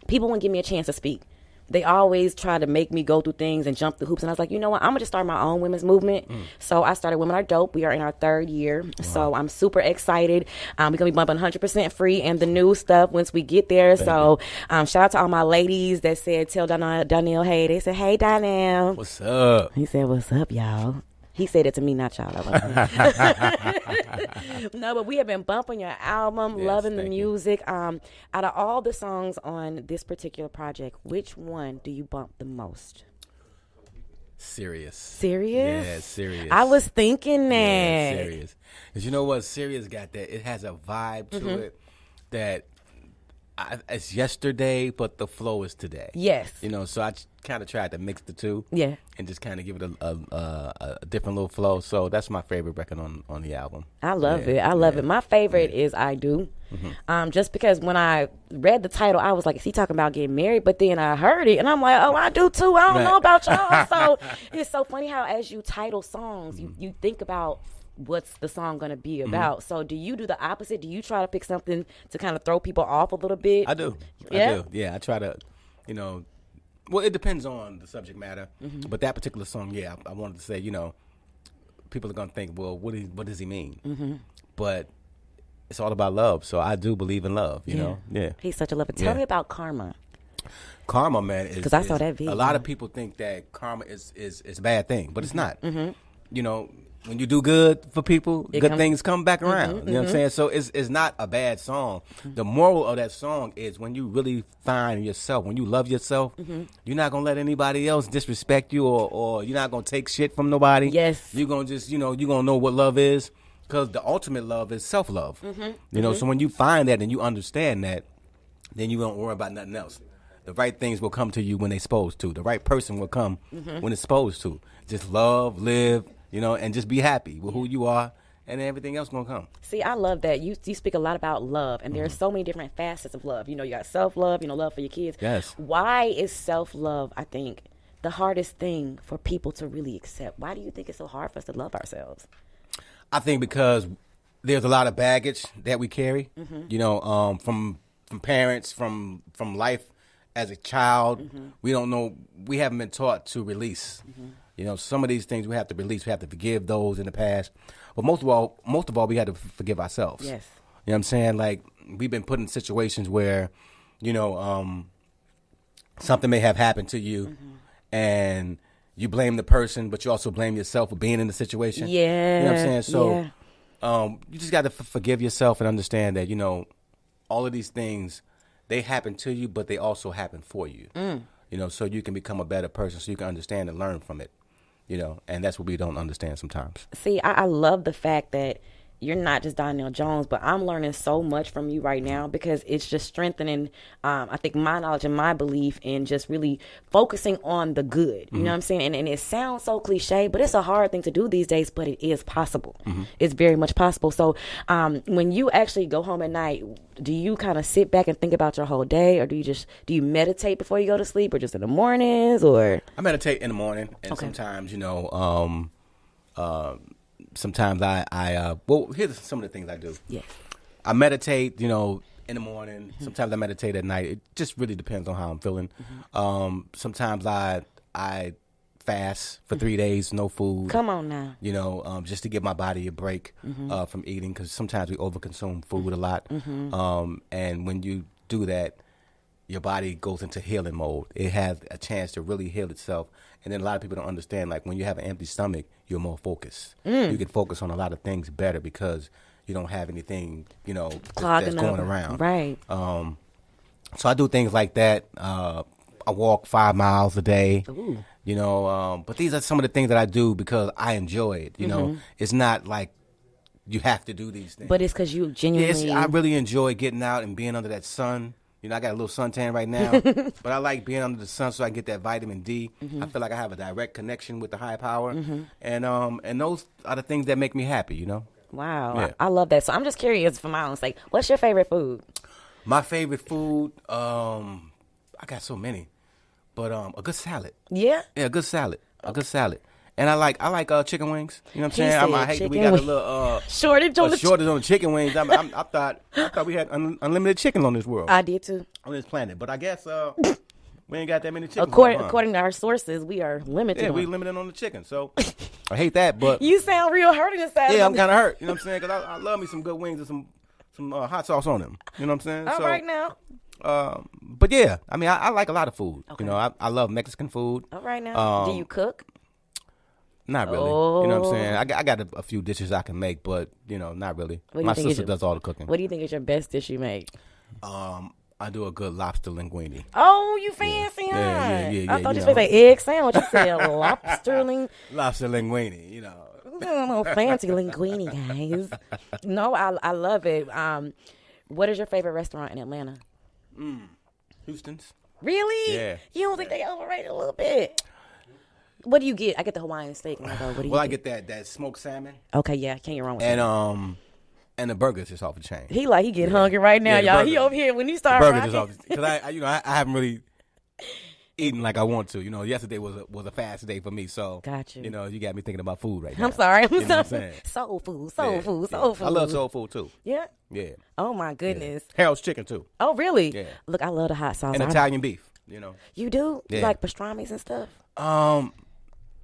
S4: people wouldn't give me a chance to speak. They always try to make me go through things and jump through hoops. And I was like, you know what? I'm going to just start my own women's movement. So I started Women Are Dope. We are in our 3rd year. Wow. So I'm super excited. We're going to be bumping 100% free and the new stuff once we get there. So shout out to all my ladies that said, tell Donell, hey. They said, hey, Donell.
S3: What's up?
S4: He said, what's up, y'all? He said it to me, not y'all. No, but we have been bumping your album, loving the music. Out of all the songs on this particular project, which one do you bump the most?
S3: Serious.
S4: Serious?
S3: Yeah, Serious.
S4: I was thinking that.
S3: Yeah, Serious. Because you know what? Serious got that. It has a vibe to it that it's yesterday, but the flow is today.
S4: Yes.
S3: You know, so I kind of tried to mix the two.
S4: Yeah.
S3: And just kind of give it a different little flow. So that's my favorite record on the album.
S4: I love it. I love it. My favorite is I Do. Just because when I read the title, I was like, is he talking about getting married? But then I heard it, and I'm like, oh, I do too. I don't know about y'all. So it's so funny how as you title songs, you think about what's the song going to be about. So do you do the opposite? Do you try to pick something to kind of throw people off a little bit?
S3: I do.
S4: Yeah?
S3: I do. Yeah, I try to, well, it depends on the subject matter. But that particular song, I wanted to say, people are going to think, well, what does he mean? But it's all about love. So I do believe in love, you know? Yeah.
S4: He's such a lover. Tell me about Karma.
S3: Karma, man, is...
S4: Because I saw that video.
S3: A lot of people think that karma is a bad thing, but it's not. When you do good for people, good things come back around. You know what I'm saying? So it's not a bad song. The moral of that song is when you really find yourself, when you love yourself, you're not going to let anybody else disrespect you or you're not going to take shit from nobody.
S4: Yes.
S3: You're going to just, you're going to know what love is because the ultimate love is self-love. So when you find that and you understand that, then you don't worry about nothing else. The right things will come to you when they're supposed to. The right person will come when it's supposed to. Just love, live, and just be happy with who you are, and everything else gonna come.
S4: See, I love that. You speak a lot about love, and there are so many different facets of love. You got self-love, love for your kids.
S3: Yes.
S4: Why is self-love, I think, the hardest thing for people to really accept? Why do you think it's so hard for us to love ourselves?
S3: I think because there's a lot of baggage that we carry, from parents, from life as a child. We don't know, we haven't been taught to release. Some of these things we have to release. We have to forgive those in the past. But most of all, we have to forgive ourselves.
S4: Yes.
S3: You know what I'm saying? Like, we've been put in situations where, something may have happened to you and you blame the person, but you also blame yourself for being in the situation.
S4: Yeah.
S3: You know what I'm saying? So you just got to forgive yourself and understand that, all of these things, they happen to you, but they also happen for you. So you can become a better person, so you can understand and learn from it. And that's what we don't understand sometimes.
S4: See, I love the fact that you're not just Donell Jones, but I'm learning so much from you right now because it's just strengthening, I think, my knowledge and my belief in just really focusing on the good. You know what I'm saying? And it sounds so cliche, but it's a hard thing to do these days, but it is possible. It's very much possible. So when you actually go home at night, do you kind of sit back and think about your whole day, or do you meditate before you go to sleep, or just in the mornings, or?
S3: I meditate in the morning, and sometimes, sometimes well, here's some of the things I do.
S4: Yes.
S3: I meditate, in the morning. Sometimes I meditate at night. It just really depends on how I'm feeling. Sometimes I fast for 3 days, no food.
S4: Come on now.
S3: Just to give my body a break from eating, because sometimes we overconsume food a lot. And when you do that, your body goes into healing mode. It has a chance to really heal itself. And then a lot of people don't understand, like when you have an empty stomach, you're more focused. You can focus on a lot of things better because you don't have anything, that's going around.
S4: Right.
S3: So I do things like that. I walk 5 miles a day.
S4: Ooh.
S3: But these are some of the things that I do because I enjoy it. It's not like you have to do these things.
S4: But it's because you genuinely...
S3: I really enjoy getting out and being under that sun. I got a little suntan right now, but I like being under the sun so I can get that vitamin D. I feel like I have a direct connection with the higher power, and those are the things that make me happy.
S4: Wow,
S3: Yeah.
S4: I love that. So I'm just curious for my own sake, what's your favorite food?
S3: My favorite food, I got so many, but a good salad.
S4: Yeah,
S3: Yeah, a good salad. A good salad. And I like chicken wings. You know what I'm
S4: He
S3: saying? I
S4: said
S3: hate that we
S4: chicken
S3: got a
S4: wing.
S3: little
S4: shortage on the
S3: shortage on chicken wings. I thought we had unlimited chicken on this world,
S4: I did too.
S3: on this planet. But I guess we ain't got that many chickens.
S4: According to our sources, we are limited.
S3: Yeah,
S4: on-
S3: we limited on the chicken. So I hate that, but
S4: You sound real hurting inside.
S3: yeah, I'm kind of hurt. You know what I'm saying? Because I love me some good wings and some hot sauce on them. You know what I'm saying?
S4: All right now.
S3: But yeah, I mean, I like a lot of food.
S4: Okay.
S3: I love Mexican food.
S4: All right now. Do you cook?
S3: Not really.
S4: Oh.
S3: You know what I'm saying? I got a few dishes I can make, but not really.
S4: What do you
S3: My
S4: think is
S3: sister
S4: your-
S3: does all the cooking.
S4: What do you think is your best dish you make?
S3: I do a good lobster linguine.
S4: Oh, you fancy, huh?
S3: Yeah,
S4: I thought
S3: you
S4: you
S3: know.
S4: were going to say egg sandwich. You said lobster
S3: Lobster linguine,
S4: no fancy linguine, guys. No, I love it. What is your favorite restaurant in Atlanta?
S3: Houston's.
S4: Really?
S3: Yeah.
S4: You don't think they overrated a little bit? What do you get? I get the Hawaiian steak. And I go, what do you
S3: Well, I
S4: get?
S3: get that smoked salmon
S4: Okay, yeah, can't get wrong with that.
S3: and the burgers just off the chain.
S4: He get hungry right now,
S3: Yeah, the
S4: y'all. He
S3: burger.
S4: over here when you start
S3: Burgers
S4: rocking.
S3: just off because I haven't really eaten like I want to. Yesterday was a fast day for me, so
S4: Got you.
S3: You got me thinking about food right now.
S4: I'm sorry.
S3: You know what I'm
S4: sorry.
S3: saying?
S4: Soul food,
S3: Yeah,
S4: soul
S3: yeah.
S4: food.
S3: I love soul food too.
S4: Yeah.
S3: Yeah.
S4: Oh my goodness.
S3: Harold's chicken too.
S4: Oh really?
S3: Yeah.
S4: Look, I love the hot sauce.
S3: And Italian beef.
S4: You do? You
S3: Yeah.
S4: like pastrami's and stuff?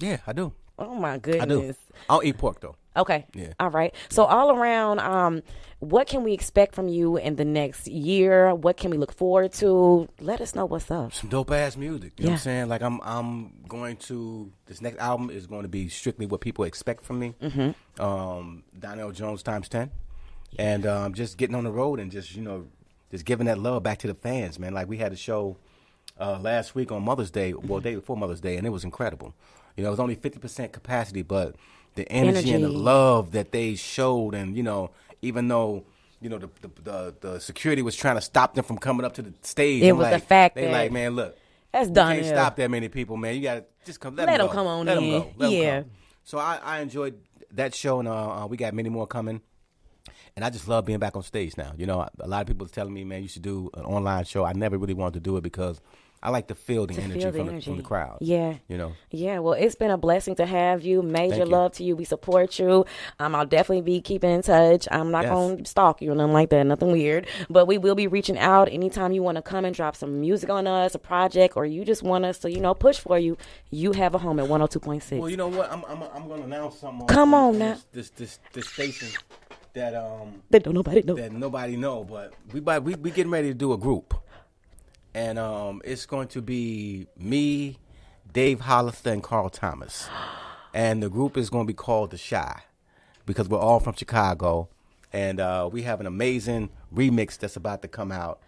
S3: Yeah, I do.
S4: Oh my
S3: I
S4: goodness.
S3: do. I don't eat pork though.
S4: Okay.
S3: Yeah.
S4: All right. So all around, what can we expect from you in the next year? What can we look forward to? Let us know what's up.
S3: Some dope ass music. You know what
S4: Yeah.
S3: I'm saying? Like I'm going to this next album is going to be strictly what people expect from me. Donell Jones times 10. And just getting on the road and just giving that love back to the fans, man. Like we had a show last week on Mother's Day, well, day before Mother's Day, and it was incredible. It was only 50% capacity, but the energy and the love that they showed, and even though the security was trying to stop them from coming up to the stage,
S4: It was the fact
S3: they
S4: that-
S3: like, man, look,
S4: That's
S3: you
S4: done.
S3: can't stop that many people, man. You gotta just come. Let
S4: Let
S3: them
S4: 'em come on
S3: Let 'em
S4: in.
S3: go. Let 'em
S4: Yeah.
S3: come. So I enjoyed that show, and we got many more coming. And I just love being back on stage now. A lot of people are telling me, man, you should do an online show. I never really wanted to do it because I like to feel the energy from the crowd.
S4: Yeah. Yeah, well, it's been a blessing to have you. Major
S3: Thank you.
S4: love to you. We support you. I'll definitely be keeping in touch. I'm not
S3: Yes.
S4: going to stalk you or nothing like that, nothing weird. But we will be reaching out anytime you want to come and drop some music on us, a project, or you just want us to, push for you. You have a home at 102.6.
S3: Well, you know what? I'm going to announce something.
S4: Come on now.
S3: This station that
S4: That don't nobody know.
S3: that nobody know, but we getting ready to do a group, and it's going to be me, Dave Hollister, and Carl Thomas, and the group is going to be called The Shy, because we're all from Chicago, and we have an amazing remix that's about to come out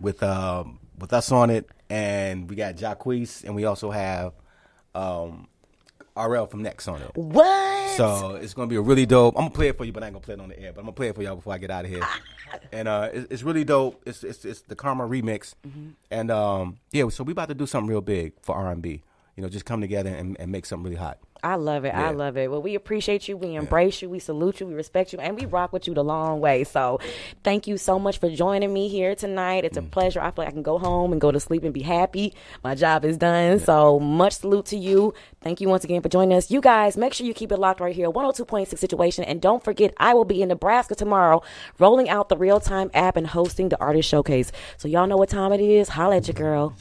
S3: with us on it, and we got Jacquees, and we also have RL from Next on it.
S4: What?
S3: So it's gonna be a really dope. I'm gonna play it for you, but I ain't gonna play it on the air. But I'm gonna play it for y'all before I get out of here. And it's really dope. It's the Karma remix, and so we about to do something real big for R&B. Just come together and make something really hot.
S4: I love it.
S3: Yeah.
S4: I love it. Well, we appreciate you. We embrace you. We salute you. We respect you. And we rock with you the long way. So thank you so much for joining me here tonight. It's a pleasure. I feel like I can go home and go to sleep and be happy. My job is done. So much salute to you. Thank you once again for joining us. You guys, make sure you keep it locked right here. 102.6 Situation. And don't forget, I will be in Nebraska tomorrow rolling out the real-time app and hosting the Artist Showcase. So y'all know what time it is. Holla at your girl.